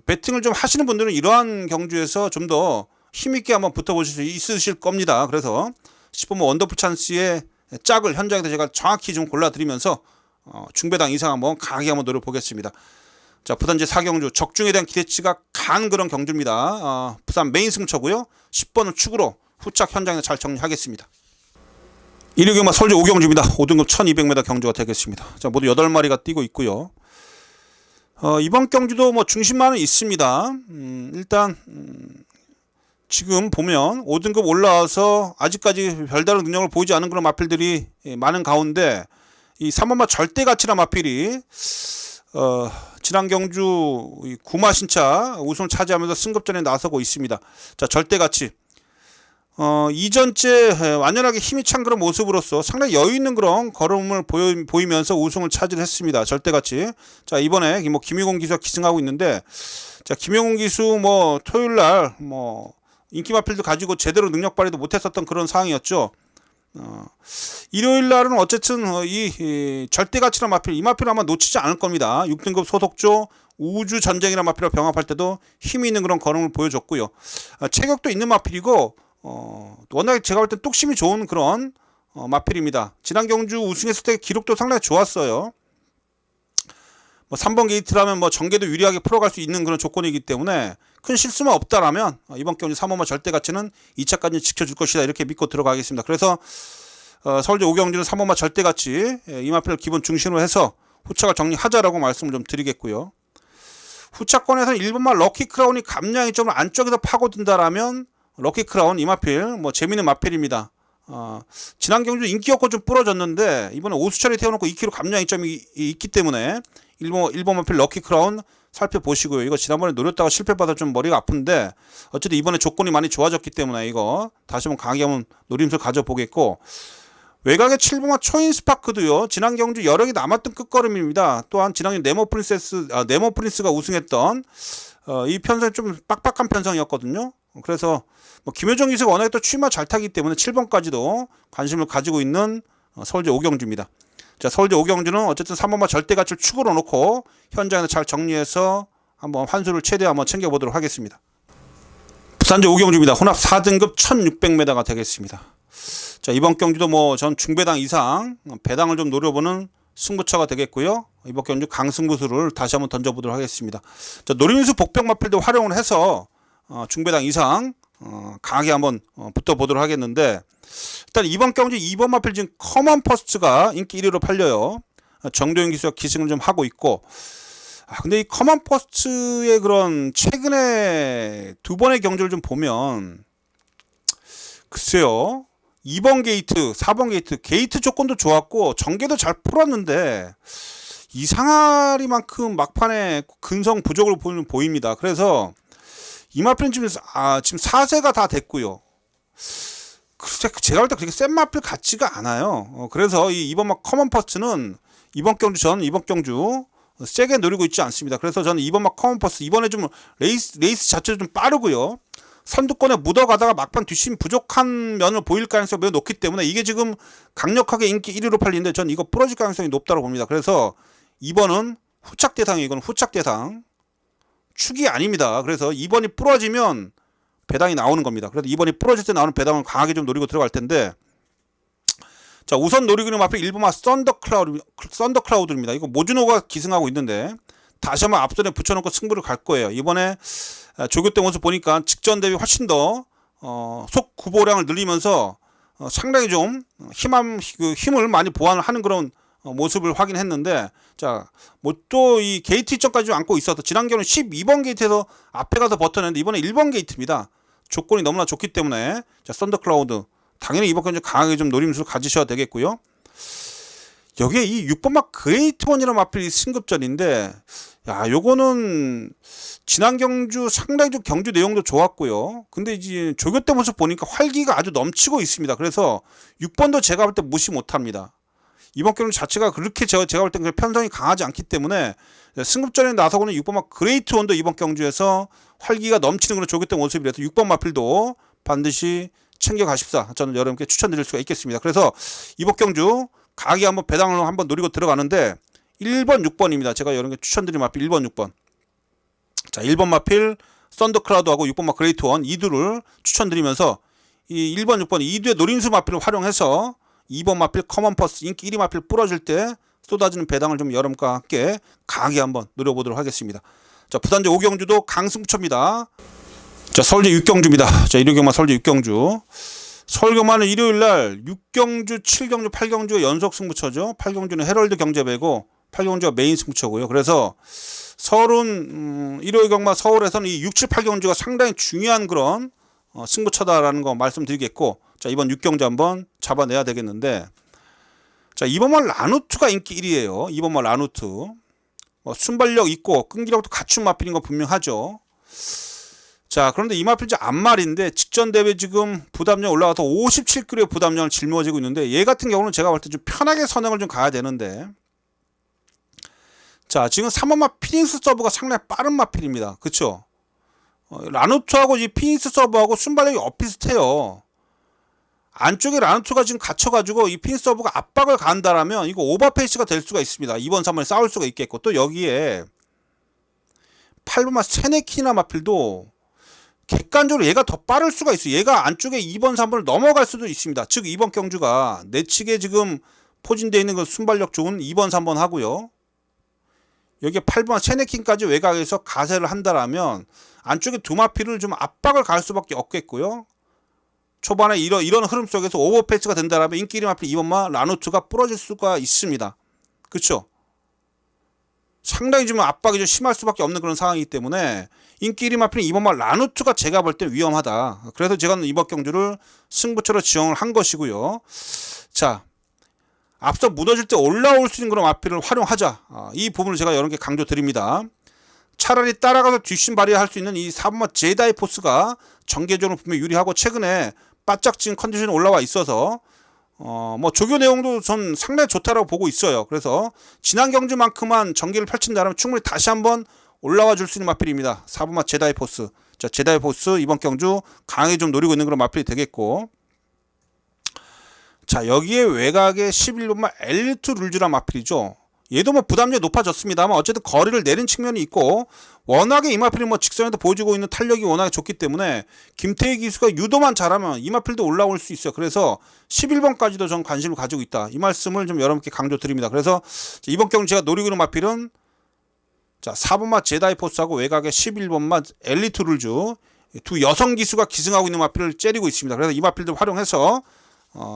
배팅을 좀 하시는 분들은 이러한 경주에서 좀 더 힘있게 한번 붙어보실 수 있으실 겁니다. 그래서 10번만 원더풀 찬스의 짝을 현장에서 제가 정확히 좀 골라드리면서 중배당 이상 한번 강하게 한번 노려보겠습니다. 자, 부산 제4경주 적중에 대한 기대치가 간 그런 경주입니다. 부산 메인 승부처고요. 10번을 축으로 후착 현장에서 잘 정리하겠습니다. 1위 경마 서울제 5경주입니다. 5등급 1200m 경주가 되겠습니다. 자, 모두 8마리가 뛰고 있고요. 이번 경주도 뭐 중심만은 있습니다. 일단 지금 보면 5등급 올라와서 아직까지 별다른 능력을 보이지 않은 그런 마필들이 많은 가운데 이 3번마 절대가치란 마필이 지난 경주 구마신차 우승을 차지하면서 승급전에 나서고 있습니다. 자, 절대가치 이전째 완연하게 힘이 찬 그런 모습으로서 상당히 여유 있는 그런 걸음을 보이면서 우승을 차지했습니다. 절대가치. 자, 이번에 뭐 김효곤 기수가 기승하고 있는데 자, 김효곤 기수 뭐 토요일 날 뭐 인기 마필도 가지고 제대로 능력 발휘도 못했었던 그런 상황이었죠. 일요일 날은 어쨌든 이 절대가치란 마필 이 마필을 아마 놓치지 않을 겁니다. 6등급 소속조 우주 전쟁이란 마필과 병합할 때도 힘이 있는 그런 걸음을 보여줬고요. 체격도 있는 마필이고 워낙에 제가 볼 때 뚝심이 좋은 그런 마필입니다. 지난 경주 우승했을 때 기록도 상당히 좋았어요. 뭐 3번 게이트라면 뭐 전개도 유리하게 풀어갈 수 있는 그런 조건이기 때문에 큰 실수만 없다라면 이번 경주 3번마 절대가치는 2차까지 지켜줄 것이다 이렇게 믿고 들어가겠습니다. 그래서 서울제 5경주는 3번마 절대가치 이 마필을 기본 중심으로 해서 후차가 정리하자라고 말씀을 좀 드리겠고요. 후차권에서는 1번마 럭키크라운이 감량이점을 안쪽에서 파고든다라면 럭키크라운 이 마필 뭐 재미있는 마필입니다. 지난 경주 인기였고 좀 부러졌는데 이번에 오수철이 태워놓고 2kg 감량이점이 있기 때문에 1번 마필 럭키크라운 살펴보시고요. 이거 지난번에 노렸다가 실패받아 좀 머리가 아픈데 어쨌든 이번에 조건이 많이 좋아졌기 때문에 이거 다시 한번 강하게 한번 노림수를 가져보겠고 외곽의 7번마 초인스파크도요. 지난 경주 여력이 남았던 끝걸음입니다. 또한 지난 경주 네모 프린스가 우승했던 이 편성이 좀 빡빡한 편성이었거든요. 그래서 뭐 김효정 기수가 워낙에 또 출마 잘 타기 때문에 7번까지도 관심을 가지고 있는 서울제 5경주입니다. 자, 서울제 5경주는 어쨌든 3번마 절대가치를 축으로 놓고 현장에서 잘 정리해서 한번 환수를 최대한 한번 챙겨보도록 하겠습니다. 부산제 5경주입니다. 혼합 4등급 1600m가 되겠습니다. 자, 이번 경주도 뭐 전 중배당 이상 배당을 좀 노려보는 승부처가 되겠고요. 이번 경주 강승부수를 다시 한번 던져보도록 하겠습니다. 자, 노림수 복병 마필도 활용을 해서 중배당 이상 강하게 한번 붙어보도록 하겠는데 일단 이번 경주 2번 마필 지금 커먼 퍼스트가 인기 1위로 팔려요. 정도현 기수가 기승을 좀 하고 있고 근데 이 커먼 퍼스트의 그런 최근에 두 번의 경주를 좀 보면 글쎄요 2번 게이트 4번 게이트 조건도 좋았고 전개도 잘 풀었는데 이상하리만큼 막판에 근성 부족을 보입니다. 그래서 이 마필은 지금 4세가 다 됐고요. 글쎄 제가 볼 때 그렇게 센 마필 같지가 않아요. 그래서 이 2번 커먼 퍼스트는 이번 경주 세게 노리고 있지 않습니다. 그래서 저는 2번 커먼 퍼스트 이번에 좀 레이스 자체도 좀 빠르고요. 선두권에 묻어가다가 막판 뒷심 부족한 면을 보일 가능성이 매우 높기 때문에 이게 지금 강력하게 인기 1위로 팔리는데 전 이거 부러질 가능성이 높다고 봅니다. 그래서 2번은 후착 대상이에요. 이건 후착 대상. 축이 아닙니다. 그래서 2번이 부러지면 배당이 나오는 겁니다. 그래서 2번이 부러질 때 나오는 배당을 강하게 좀 노리고 들어갈 텐데 자 우선 노리고 있는 마필 1번마 썬더클라우드입니다. 이거 모주노가 기승하고 있는데 다시 한번 앞선에 붙여놓고 승부를 갈 거예요. 이번에 조교 때 모습 보니까 직전 대비 훨씬 더 속 구보량을 늘리면서 상당히 좀 힘을 많이 보완을 하는 그런 모습을 확인했는데 자 뭐 또 이 게이트 입점까지 좀 안고 있어서 지난 경우는 12번 게이트에서 앞에 가서 버텨냈는데 이번에 1번 게이트입니다. 조건이 너무나 좋기 때문에 자 썬더클라우드 당연히 이번 경주 강하게 좀 노림수를 가지셔야 되겠고요. 여기에 이 6번마 그레이트 원이라는 마필이 승급전인데, 야, 요거는 지난 경주 상당히 좀 경주 내용도 좋았고요. 근데 이제 조교 때 모습 보니까 활기가 아주 넘치고 있습니다. 그래서 6번도 제가 볼 때 무시 못합니다. 이번 경주 자체가 그렇게 제가 볼 때 편성이 강하지 않기 때문에 승급전에 나서고는 6번마 그레이트 원도 이번 경주에서 활기가 넘치는 그런 조교 때 모습이라서 6번 마필도 반드시 챙겨가십사. 저는 여러분께 추천드릴 수가 있겠습니다. 그래서 이번 경주 가게 한번 배당을 한번 노리고 들어가는데 1번, 6번입니다. 제가 여러분께 추천드린 마필 1번, 6번. 자, 1번 마필 썬더크라우드하고 6번 마 그레이트 원 이두를 추천드리면서 이 1번, 6번 이두의 노림수 마필을 활용해서 2번 마필 커먼 퍼스 인기 1위 마필 뿌려줄 때 쏟아지는 배당을 좀 여러분과 함께 강하게 한번 노려보도록 하겠습니다. 자, 부산제 5경주도 강승부처입니다. 자, 서울제 6경주입니다. 자, 일요경마 서울제 6경주. 서울경마는 일요일날 6경주, 7경주, 8경주 연속 승부처죠. 8경주는 헤럴드 경제배고 8경주가 메인 승부처고요. 그래서 서울은 일요일경마 서울에서는 이 6, 7, 8경주가 상당히 중요한 그런 승부처다라는 거 말씀드리겠고, 자, 이번 6경주 한번 잡아내야 되겠는데, 자, 이번만 라누트가 인기 1위에요. 이번만 라누트. 순발력 있고 끈기력도 갖춘 마필인 거 분명하죠. 자, 그런데 이 마필 이제 앞말인데 직전 대회 지금 부담량 올라가서 57kg의 부담량을 짊어지고 있는데, 얘 같은 경우는 제가 볼 때 좀 편하게 선행을 좀 가야 되는데, 자, 지금 3번마 피닉스 서브가 상당히 빠른 마필입니다. 그쵸? 라누트하고 이 피닉스 서브하고 순발력이 엇비슷해요. 안쪽에 라누트가 지금 갇혀가지고 이 피닉스 서브가 압박을 가한다라면 이거 오버페이스가 될 수가 있습니다. 2번, 3번에 싸울 수가 있겠고, 또 여기에 8번마 세네키나 마필도 객관적으로 얘가 더 빠를 수가 있어요. 얘가 안쪽에 2번, 3번을 넘어갈 수도 있습니다. 즉 2번 경주가 내측에 지금 포진되어 있는 그 순발력 좋은 2번, 3번 하고요. 여기에 8번 세네킨까지 외곽에서 가세를 한다라면 안쪽에 두 마필을 좀 압박을 가할 수밖에 없겠고요. 초반에 이런 흐름 속에서 오버패스가 된다라면 인기 1위 마필 2번마 라누트가 부러질 수가 있습니다. 그렇죠? 상당히 좀 압박이 좀 심할 수밖에 없는 그런 상황이기 때문에 인기 1위 마필은 2번마 라누트가 제가 볼 때 위험하다. 그래서 제가 이번 경주를 승부처로 지정을 한 것이고요. 자, 앞서 무너질 때 올라올 수 있는 그런 마필을 활용하자. 이 부분을 제가 여러분께 강조드립니다. 차라리 따라가서 뒷심 발휘할 수 있는 이 4번마 제다이 포스가 전개적으로 분명히 유리하고 최근에 바짝 지금 컨디션이 올라와 있어서 뭐 조교 내용도 전 상당히 좋다라고 보고 있어요. 그래서 지난 경주만큼만 전개를 펼친다면 충분히 다시 한번 올라와 줄 수 있는 마필입니다. 4번마 제다이 포스. 자, 제다이 포스 이번 경주 강하게 좀 노리고 있는 그런 마필이 되겠고, 자, 여기에 외곽에 11번마 엘리트 룰즈란 마필이죠. 얘도 뭐 부담력이 높아졌습니다만 어쨌든 거리를 내린 측면이 있고, 워낙에 이 마필이 뭐 직선에도 보여주고 있는 탄력이 워낙에 좋기 때문에 김태희 기수가 유도만 잘하면 이 마필도 올라올 수 있어요. 그래서 11번까지도 전 관심을 가지고 있다. 이 말씀을 좀 여러분께 강조드립니다. 그래서 이번 경주 제가 노리고 있는 마필은 자, 4번마 제다이 포스하고 외곽에 11번마 엘리트 룰즈 두 여성 기수가 기승하고 있는 마필을 째리고 있습니다. 그래서 이 마필들 활용해서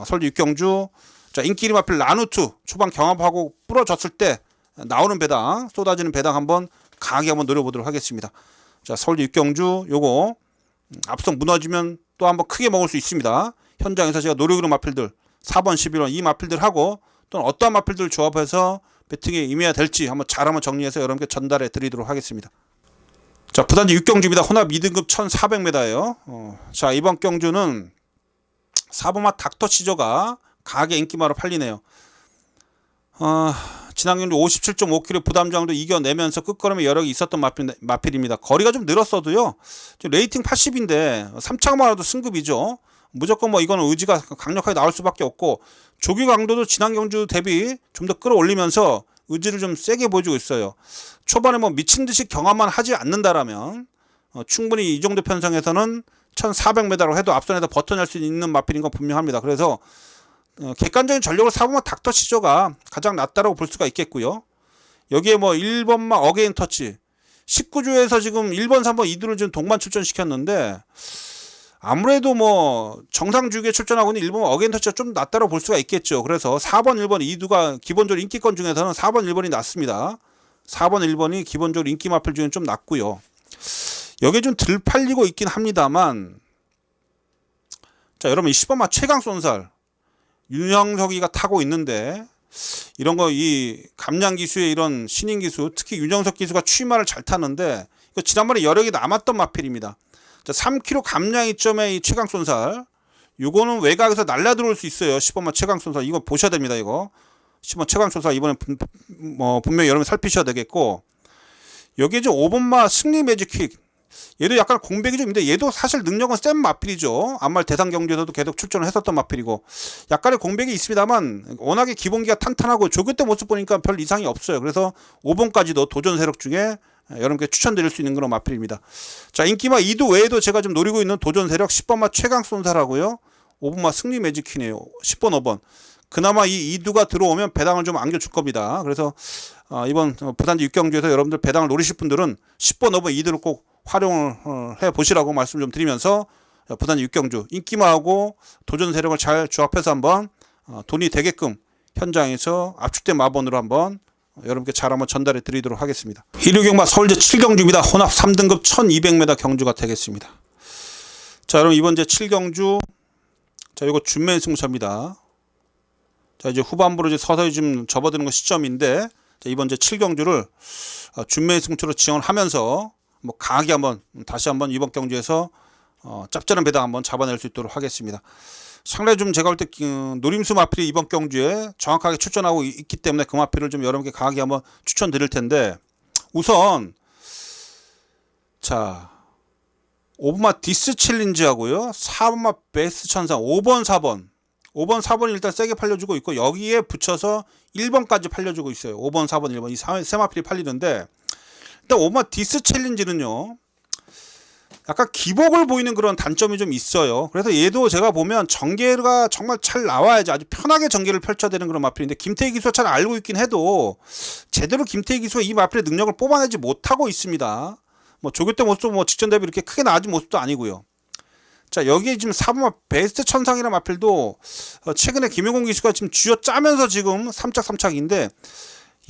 서울 6경주 자, 인기 1위 마필 라누트 초반 경합하고 부러졌을 때 나오는 배당, 쏟아지는 배당 한번 강하게 한번 노려보도록 하겠습니다. 자, 서울 6경주 요거 앞선 무너지면 또 한번 크게 먹을 수 있습니다. 현장에서 제가 노리고 있는 마필들 4번, 11번 이 마필들 하고 또는 어떠한 마필들 조합해서 배팅에 임해야 될지 한번 잘 한번 정리해서 여러분께 전달해 드리도록 하겠습니다. 자, 부산지 6경주입니다. 혼합 2등급 1400m예요. 자, 이번 경주는 4번마 닥터 치저가 강하게 인기마로 팔리네요. 지난 경주 57.5kg 부담장도 이겨내면서 끝걸음에 여력이 있었던 마필입니다. 거리가 좀 늘었어도요. 지금 레이팅 80인데 3차만 해도 승급이죠. 무조건 뭐 이거는 의지가 강력하게 나올 수밖에 없고, 조기 강도도 지난 경주 대비 좀 더 끌어올리면서 의지를 좀 세게 보여주고 있어요. 초반에 뭐 미친 듯이 경합만 하지 않는다라면 충분히 이 정도 편성에서는 1400m로 해도 앞선에서 버텨낼 수 있는 마필인 건 분명합니다. 그래서 객관적인 전력으로 4번마 닥터 시저가 가장 낫다라고 볼 수가 있겠고요. 여기에 뭐 1번마 어게인 터치 19주에서 지금 1번, 3번, 2두를 지금 동반 출전시켰는데 아무래도 뭐 정상 주기에 출전하고 있는 1번 어게인 터치가 좀 낫다라고 볼 수가 있겠죠. 그래서 4번, 1번, 2두가 기본적으로 인기권 중에서는 4번, 1번이 낫습니다. 4번, 1번이 기본적으로 인기 마필 중에 좀 낫고요. 여기에 좀 덜 팔리고 있긴 합니다만 자, 여러분 이 10번마 최강 쏜살 윤영석이가 타고 있는데 이런 거 이 감량 기수의 이런 신인 기수, 특히 윤영석 기수가 추임말을 잘 타는데 이거 지난번에 여력이 남았던 마필입니다. 자, 3kg 감량 이점의 이 최강 쏜살 요거는 외곽에서 날라 들어올 수 있어요. 10번마 최강 쏜살 이거 보셔야 됩니다. 이거 10번 최강 쏜살 이번에 분명히 여러분 살피셔야 되겠고, 여기에 이제 5번마 승리 매직킥 얘도 약간 공백이 좀 있는데 얘도 사실 능력은 센 마필이죠. 암말 대상 경주에서도 계속 출전을 했었던 마필이고 약간의 공백이 있습니다만 워낙에 기본기가 탄탄하고 조교 때 모습 보니까 별 이상이 없어요. 그래서 5번까지도 도전 세력 중에 여러분께 추천드릴 수 있는 그런 마필입니다. 자, 인기마 2두 외에도 제가 좀 노리고 있는 도전 세력 10번마 최강 쏜사라고요. 5번마 승리 매직키네요. 10번 5번 그나마 이 2두가 들어오면 배당을 좀 안겨줄 겁니다. 그래서 이번 부산지 6경주에서 여러분들 배당을 노리실 분들은 10번 5번 2두를 꼭 활용을 해 보시라고 말씀 좀 드리면서 부산 6경주 인기마하고 도전 세력을 잘 조합해서 한번 돈이 되게끔 현장에서 압축된 마번으로 한번 여러분께 잘 한번 전달해 드리도록 하겠습니다. 16경마 서울제 7경주입니다. 혼합 3등급 1200m 경주가 되겠습니다. 자, 여러분 이번 제 7경주 자, 이거 준매 승차입니다. 자, 이제 후반부로 이제 서서히 좀 접어드는 거 시점인데 자, 이번 제 7경주를 준매 승차로 지정을 하면서 뭐 강하게 한번 다시 한번 이번 경주에서 짭짤한 배당 한번 잡아낼 수 있도록 하겠습니다. 상당히 좀 제가 볼 때 노림수 마필이 이번 경주에 정확하게 출전하고 있기 때문에 그 마필을 좀 여러분께 강하게 한번 추천드릴 텐데, 우선 자 5번마 디스 챌린지하고요 4번마 베스트 천상 5번 4번 일단 세게 팔려주고 있고 여기에 붙여서 1번까지 팔려주고 있어요. 5번 4번 1번 이 세 마필이 팔리는데, 일단 5번마 디스 챌린지는요 약간 기복을 보이는 그런 단점이 좀 있어요. 그래서 얘도 제가 보면 전개가 정말 잘 나와야지 아주 편하게 전개를 펼쳐야 되는 그런 마필인데, 김태희 기수가 잘 알고 있긴 해도 제대로 김태희 기수가 이 마필의 능력을 뽑아내지 못하고 있습니다. 뭐 조교 때 모습도 뭐 직전 대비 이렇게 크게 나아진 모습도 아니고요. 자, 여기에 지금 4번마 베스트 천상이라는 마필도 최근에 김용공 기수가 지금 쥐어 짜면서 지금 3착인데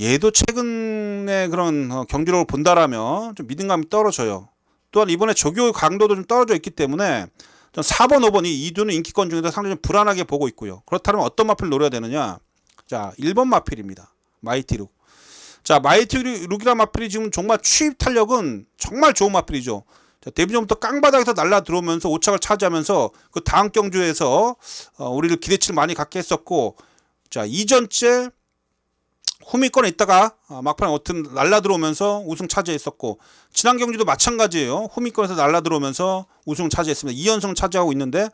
얘도 최근에 그런 경기력을 본다라면 좀 믿음감이 떨어져요. 또한 이번에 조교 강도도 좀 떨어져 있기 때문에 4번 5번 이 2두는 인기권 중에서 상당히 좀 불안하게 보고 있고요. 그렇다면 어떤 마필을 노려야 되느냐, 자 1번 마필입니다. 마이티룩. 자, 마이티룩이라는 마필이 지금 정말 추입 탄력은 정말 좋은 마필이죠. 자, 데뷔 전부터 깡바닥에서 날라 들어오면서 5착을 차지하면서 그 다음 경주에서 우리를 기대치를 많이 갖게 했었고, 자 이전째 후미권에 있다가 막판에 어떤 날라 들어오면서 우승 차지했었고, 지난 경주도 마찬가지예요. 후미권에서 날라 들어오면서 우승 차지했습니다. 2연승 차지하고 있는데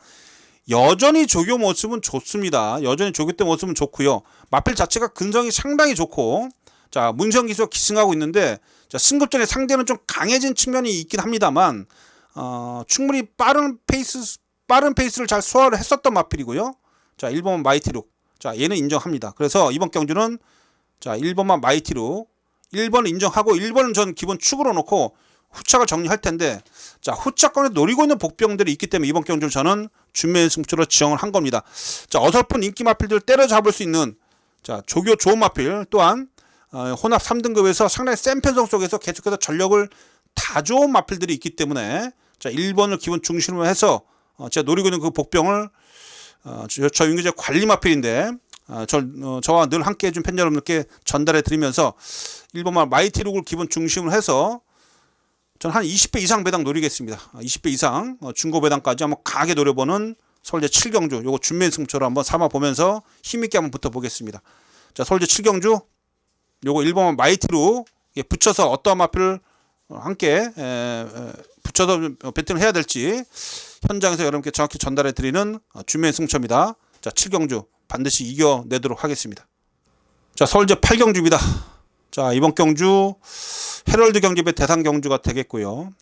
여전히 조교 모습은 좋습니다. 여전히 조교 때 모습은 좋고요. 마필 자체가 근성이 상당히 좋고, 자 문시영 기수가 기승하고 있는데, 자 승급전에 상대는 좀 강해진 측면이 있긴 합니다만 충분히 빠른 페이스를 잘 소화를 했었던 마필이고요. 자 1번 마이티룩, 자 얘는 인정합니다. 그래서 이번 경주는 자 1번만 마이티룩 1번 인정하고 1번은 전 기본 축으로 놓고 후착을 정리할 텐데, 자 후착권에 노리고 있는 복병들이 있기 때문에 이번 경주를 저는 준매 승부처로 지정을 한 겁니다. 자 어설픈 인기 마필들을 때려잡을 수 있는 자 조교 좋은 마필, 또한 혼합 3등급에서 상당히 센 편성 속에서 계속해서 전력을 다 좋은 마필들이 있기 때문에 자 1번을 기본 중심으로 해서 제가 노리고 있는 그 복병을 저 윤규재 관리 마필인데 저와 늘 함께 해준 팬 여러분들께 전달해 드리면서 1번만 마이티룩을 기본 중심으로 해서 저는 한 20배 이상 배당 노리겠습니다. 20배 이상 중고 배당까지 한번 강하게 노려보는 서울제 7경주 요거 준매 승부처로 한번 삼아 보면서 힘있게 한번 붙어 보겠습니다. 자 서울제 7경주 요거 1번만 마이티룩 붙여서 어떠한 마필을 함께 붙여서 배팅을 해야 될지 현장에서 여러분께 정확히 전달해 드리는 준매 승부처입니다. 자 7경주 반드시 이겨내도록 하겠습니다. 자 서울제 8경주입니다. 자 이번 경주 헤럴드 경기배 대상 경주가 되겠고요.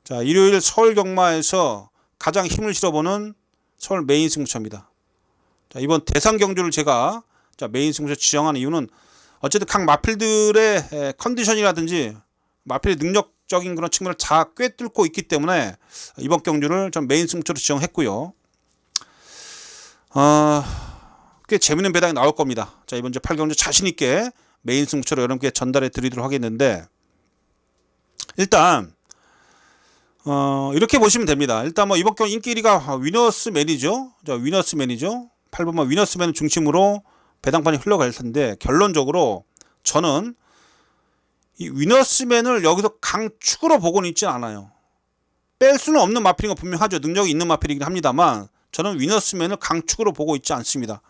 자 일요일 서울 경마에서 가장 힘을 실어보는 서울 메인 승부처입니다. 자 이번 대상 경주를 제가 자 메인 승부처 지정한 이유는 어쨌든 각 마필들의 컨디션이라든지 마필의 능력적인 그런 측면을 다 꿰뚫고 있기 때문에 이번 경주를 전 메인 승부처로 지정했고요. 꽤 재밌는 배당이 나올 겁니다. 자 이번 주 8경주 자신있게 메인 승부처로 여러분께 전달해 드리도록 하겠는데, 일단 이렇게 보시면 됩니다. 일단 뭐 이번 경우 인기 1위가 위너스맨이죠. 자, 위너스맨이죠. 8번만 위너스맨 중심으로 배당판이 흘러갈 텐데, 결론적으로 저는 이 위너스맨을 여기서 강축으로 보고는 있진 않아요. 뺄 수는 없는 마필인 건 분명하죠. 능력이 있는 마필이긴 합니다만, 저는 위너스맨을 강축으로 보고 있지 않습니다.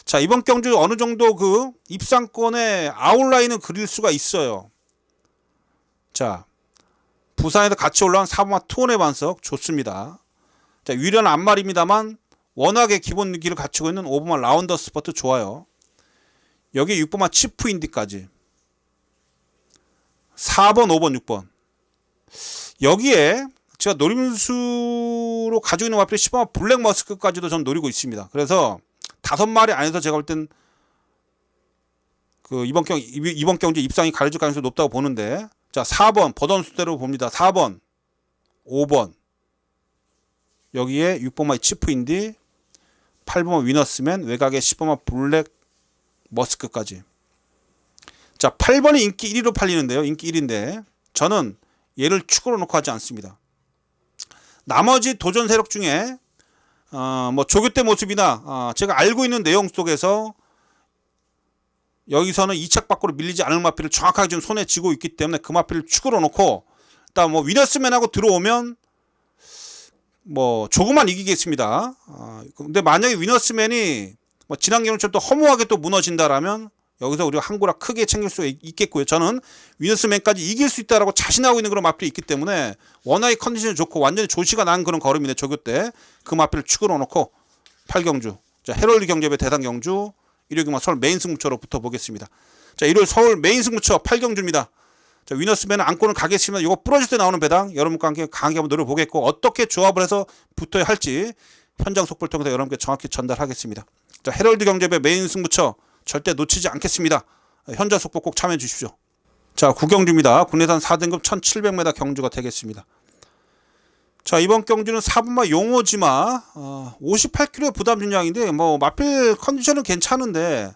자, 이번 경주 어느 정도 그 입상권의 아웃라인은 그릴 수가 있어요. 자, 부산에서 같이 올라온 4번마 투혼의 반석 좋습니다. 자, 위련 앞말입니다만 워낙에 기본 기를 갖추고 있는 5번마 라운더 스퍼트 좋아요. 여기 6번마 치프인디까지 4번, 5번, 6번. 여기에 제가 노림수로 가지고 있는 마필이 10번마 블랙 머스크까지도 전 노리고 있습니다. 그래서 5마리 안에서 제가 볼 땐 그 이번 경주 입상이 가려질 가능성이 높다고 보는데, 자, 4번 버던수대로 봅니다. 4번, 5번, 여기에 6번마 치프인디, 8번마 위너스맨, 외곽에 10번마 블랙 머스크까지. 자, 8번이 인기 1위로 팔리는데요. 인기 1위인데 저는 얘를 축으로 놓고 하지 않습니다. 나머지 도전 세력 중에 뭐 조교대 모습이나 제가 알고 있는 내용 속에서 여기서는 2착 밖으로 밀리지 않을 마필을 정확하게 좀 손에 쥐고 있기 때문에 그 마필을 축으로 놓고, 일단 뭐 위너스맨하고 들어오면 뭐 조금만 이기겠습니다. 근데 만약에 위너스맨이 뭐 지난 경기처럼 또 허무하게 또 무너진다라면 여기서 우리가 한 구라 크게 챙길 수 있겠고요. 저는 위너스맨까지 이길 수 있다라고 자신하고 있는 그런 마필이 있기 때문에 워낙에 컨디션이 좋고 완전히 조시가 난 그런 걸음인데, 조교 때 그 마필을 축으로 놓고 8경주, 자, 헤럴드 경제배 대상 경주, 일요일만 서울 메인 승부처로 붙어보겠습니다. 자, 일요일 서울 메인 승부처 8경주입니다. 자, 위너스맨은 안고는 가겠습니다. 이거 부러질 때 나오는 배당 여러분과 함께 강하게 한번 노려보겠고, 어떻게 조합을 해서 붙어야 할지 현장 속보를 통해서 여러분께 정확히 전달하겠습니다. 자, 헤럴드 경제배 메인 승부처 절대 놓치지 않겠습니다. 현장 속보 꼭 참여해 주십시오. 자, 9경주입니다. 국내산 4등급 1700m 경주가 되겠습니다. 자, 이번 경주는 4번마 용호지마 58kg 부담 준양인데, 뭐 마필 컨디션은 괜찮은데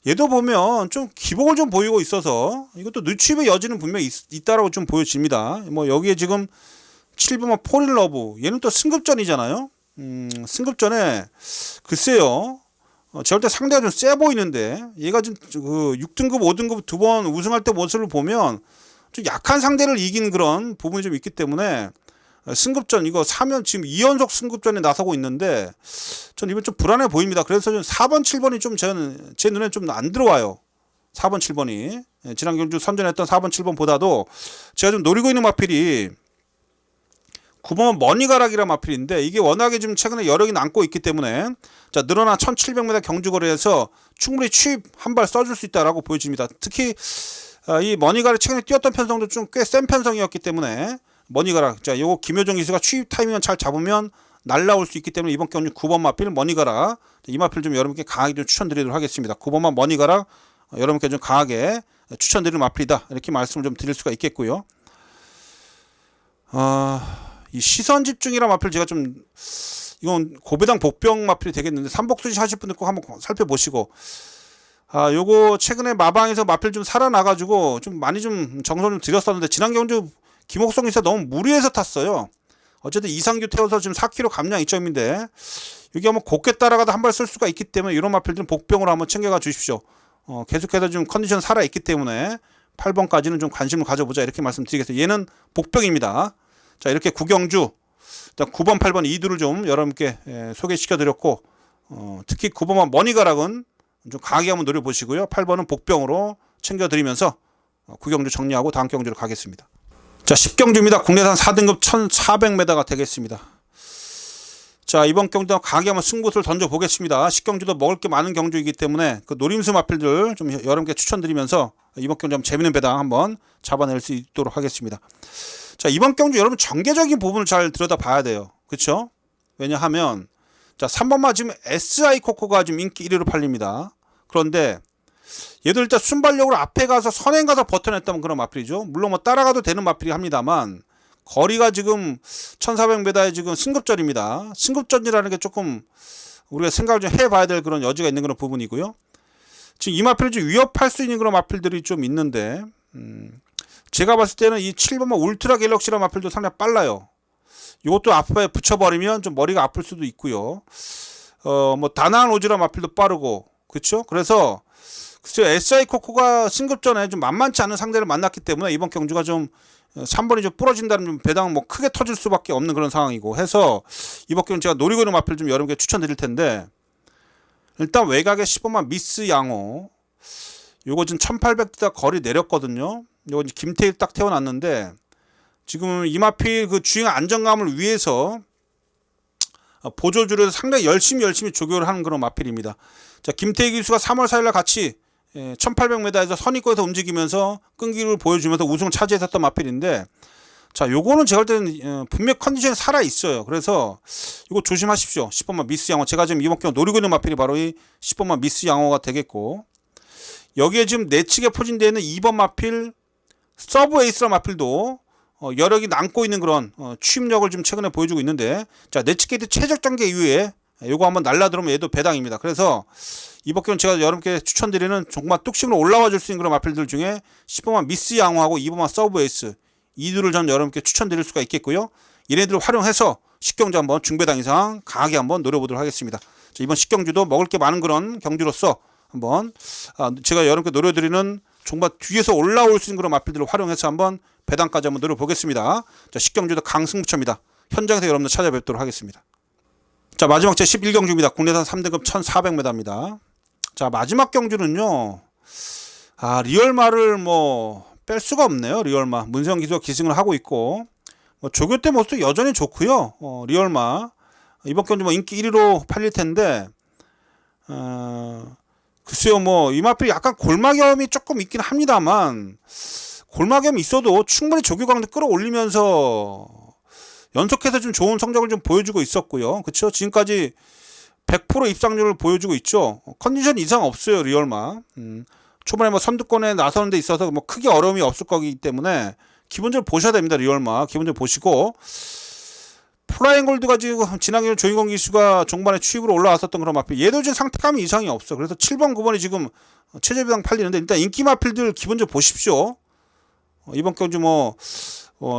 얘도 보면 좀 기복을 좀 보이고 있어서 이것도 늦추입의 여지는 분명히 있다라고 좀 보여집니다. 뭐 여기에 지금 7번마 포릴러브, 얘는 또 승급전이잖아요. 승급전에 글쎄요, 제가 볼 때 상대가 좀 세 보이는데, 얘가 좀 그 6등급 5등급 두 번 우승할 때 모습을 보면 좀 약한 상대를 이긴 그런 부분이 좀 있기 때문에 승급전 이거 사면 지금 2연속 승급전에 나서고 있는데 전 이번 좀 불안해 보입니다. 그래서 좀 4번 7번이 좀 제 눈에 좀 안 들어와요. 4번 7번이 지난 경주 선전했던 4번 7번보다도 제가 좀 노리고 있는 마필이 9번 머니가락이라는 마필인데, 이게 워낙에 좀 최근에 여력이 남고 있기 때문에 자, 늘어난 1700m 경주거리에서 충분히 추입 한 발 써줄 수 있다라고 보여집니다. 특히 이 머니가락 최근에 뛰었던 편성도 좀 꽤 센 편성이었기 때문에 머니가락, 자, 요거 김효정 기수가 추입 타이밍을 잘 잡으면 날라올 수 있기 때문에 이번 경주 9번 마필 머니가락, 이 마필 좀 여러분께 강하게 좀 추천드리도록 하겠습니다. 9번만 머니가락 여러분께 좀 강하게 추천드리는 마필이다, 이렇게 말씀을 좀 드릴 수가 있겠고요. 이 시선 집중이란 마필 제가 좀, 이건 고배당 복병 마필이 되겠는데 삼복수시 하실 분들 꼭 한번 살펴보시고, 요거 최근에 마방에서 마필 좀 살아나가지고 좀 많이 좀 정성 좀 들였었는데, 지난 경주 김옥성 기사 너무 무리해서 탔어요. 어쨌든 이상규 태워서 지금 4kg 감량 이점인데, 여기 한번 곱게 따라가다 한 발 쓸 수가 있기 때문에 이런 마필들은 복병으로 한번 챙겨가 주십시오. 계속해서 좀 컨디션 살아있기 때문에 8번까지는 좀 관심을 가져보자, 이렇게 말씀드리겠습니다. 얘는 복병입니다. 자, 이렇게 구경주, 9번, 8번 2두를 좀 여러분께 소개시켜 드렸고, 특히 9번만 머니가락은 좀 강하게 한번 노려보시고요. 8번은 복병으로 챙겨드리면서 구경주 정리하고 다음 경주로 가겠습니다. 자, 10경주입니다. 국내산 4등급 1400m가 되겠습니다. 자, 이번 경주도 강하게 한번 승부수를 던져보겠습니다. 10경주도 먹을 게 많은 경주이기 때문에 그 노림수 마필들 좀 여러분께 추천드리면서 이번 경주 한번 재밌는 배당 한번 잡아낼 수 있도록 하겠습니다. 자, 이번 경주 여러분 전개적인 부분을 잘 들여다 봐야 돼요. 그렇죠? 왜냐하면 자, 3번마 지금 SI 코코가 지금 인기 1위로 팔립니다. 그런데 얘들 일단 순발력으로 앞에 가서 선행 가서 버텨냈다면 그런 마필이죠. 물론 뭐 따라가도 되는 마필이 합니다만, 거리가 지금 1400m에 지금 승급전입니다. 승급전이라는 게 조금 우리가 생각을 좀 해봐야 될 그런 여지가 있는 그런 부분이고요. 지금 이 마필을 좀 위협할 수 있는 그런 마필들이 좀 있는데, 제가 봤을 때는 이 7번마 울트라 갤럭시라는 마필도 상당히 빨라요. 이것도 앞에 붙여버리면 좀 머리가 아플 수도 있고요. 뭐 다나한 오지랖 마필도 빠르고, 그렇죠? 그래서 글쎄요, SI 코코가 승급전에 좀 만만치 않은 상대를 만났기 때문에 이번 경주가 좀 3번이 좀 부러진다는 좀 배당 뭐 크게 터질 수밖에 없는 그런 상황이고 해서 이번 경주 제가 노리고 있는 마필 좀 여러분께 추천드릴 텐데, 일단 외곽에 10번만 미스 양호, 요거 지금 1800m 거리 내렸거든요. 요거 김태일 딱 태워놨는데 지금 이 마필 그 주행 안정감을 위해서 보조줄에서 상당히 열심히 조교를 하는 그런 마필입니다. 자, 김태희 기수가 3월 4일날 같이 1800m에서 선입구에서 움직이면서 끈기를 보여주면서 우승을 차지했었던 마필인데, 자, 요거는 제가 볼 때는 분명 컨디션이 살아 있어요. 그래서 이거 조심하십시오. 10번만 미스 양호. 제가 지금 이번 경우 노리고 있는 마필이 바로 이 10번만 미스 양호가 되겠고, 여기에 지금 내측에 포진되어 있는 2번 마필 서브 에이스라 마필도 여력이 남고 있는 그런 취임력을 좀 최근에 보여주고 있는데, 자, 내측 게이트 최적 단계 이후에 요거 한번 날라들으면 얘도 배당입니다. 그래서 이번 경우는 제가 여러분께 추천드리는 정말 뚝심으로 올라와 줄 수 있는 그런 마필들 중에 10번만 미스 양호하고 2번만 서브 에이스, 이 둘을 전 여러분께 추천드릴 수가 있겠고요. 얘네들을 활용해서 식경주 한번 중배당 이상 강하게 한번 노려보도록 하겠습니다. 자, 이번 식경주도 먹을 게 많은 그런 경주로서 한번 제가 여러분께 노려드리는 정말 뒤에서 올라올 수 있는 그런 마필들을 활용해서 한번 배당까지 한번 노려보겠습니다. 자, 식경주도 강승부처입니다. 현장에서 여러분들 찾아뵙도록 하겠습니다. 자, 마지막 제 11경주입니다. 국내산 3등급 1400m입니다. 자, 마지막 경주는요, 리얼마를 뭐 뺄 수가 없네요. 리얼마 문세영 기수가 기승을 하고 있고, 뭐 조교 때 모습도 여전히 좋고요. 리얼마 이번 경주 뭐 인기 1위로 팔릴 텐데, 글쎄요, 뭐 이 마필이 약간 골마겸이 조금 있긴 합니다만, 골마겸이 있어도 충분히 조교 강도 끌어올리면서 연속해서 좀 좋은 성적을 좀 보여주고 있었고요. 그렇죠? 지금까지 100% 입상률을 보여주고 있죠. 컨디션 이상 없어요, 리얼마. 초반에 뭐 선두권에 나서는 데 있어서 뭐 크게 어려움이 없을 거기 때문에 기본적으로 보셔야 됩니다. 리얼마 기본적으로 보시고, 플라잉 골드가 지금 지난해 조인권 기수가 종반에 추입으로 올라왔었던 그런 마필, 얘도 지금 상태감이 이상이 없어. 그래서 7번 9번이 지금 최저비당 팔리는데, 일단 인기 마필들 기본적으로 보십시오. 이번 경주 뭐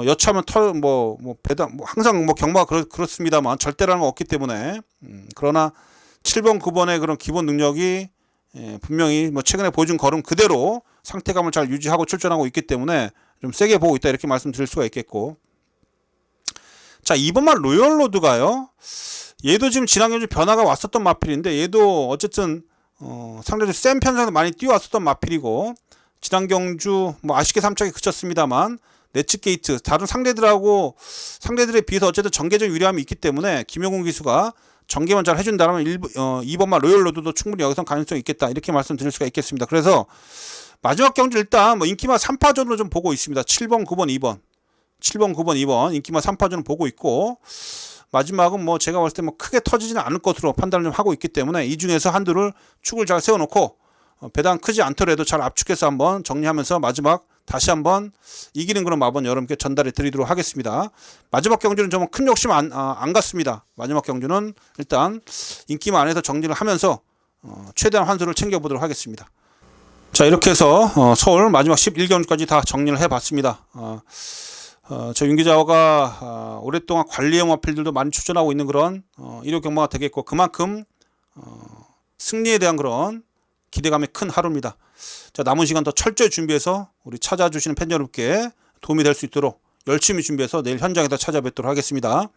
여차하면 배당 항상 뭐 경마가 그렇습니다만 절대라는 건 없기 때문에, 그러나 7번 9번의 그런 기본 능력이 분명히 뭐 최근에 보여준 걸음 그대로 상태감을 잘 유지하고 출전하고 있기 때문에 좀 세게 보고 있다, 이렇게 말씀드릴 수가 있겠고, 자, 2번만 로열로드가요, 얘도 지금 지난해 좀 변화가 왔었던 마필인데, 얘도 어쨌든 상대적으로 센 편에서 많이 뛰어왔었던 마필이고, 지난 경주 뭐 아쉽게 3착에 그쳤습니다만 내측 게이트 다른 상대들에 비해서 어쨌든 전개적 유리함이 있기 때문에 김용훈 기수가 전개만 잘 해준다면 2번만 로열로드도 충분히 여기서 가능성이 있겠다, 이렇게 말씀드릴 수가 있겠습니다. 그래서 마지막 경주 일단 뭐 인기마 3파전으로 좀 보고 있습니다. 7번 9번 2번 7번 9번 2번 인기마 3파전을 보고 있고, 마지막은 뭐 제가 봤을 때 뭐 크게 터지지는 않을 것으로 판단을 좀 하고 있기 때문에 이 중에서 한두를 축을 잘 세워놓고 배당 크지 않더라도 잘 압축해서 한번 정리하면서 마지막 다시 한번 이기는 그런 마번 여러분께 전달해 드리도록 하겠습니다. 마지막 경주는 좀 큰 욕심 안 갔습니다. 마지막 경주는 일단 인기만 안에서 정리를 하면서 최대한 환수를 챙겨보도록 하겠습니다. 자, 이렇게 해서 서울 마지막 11경주까지 다 정리를 해봤습니다. 저 윤기자가 오랫동안 관리형 마필들도 많이 추천하고 있는 그런 1호 경마가 되겠고, 그만큼 승리에 대한 그런 기대감이 큰 하루입니다. 자, 남은 시간 더 철저히 준비해서 우리 찾아주시는 팬 여러분께 도움이 될 수 있도록 열심히 준비해서 내일 현장에서 찾아뵙도록 하겠습니다.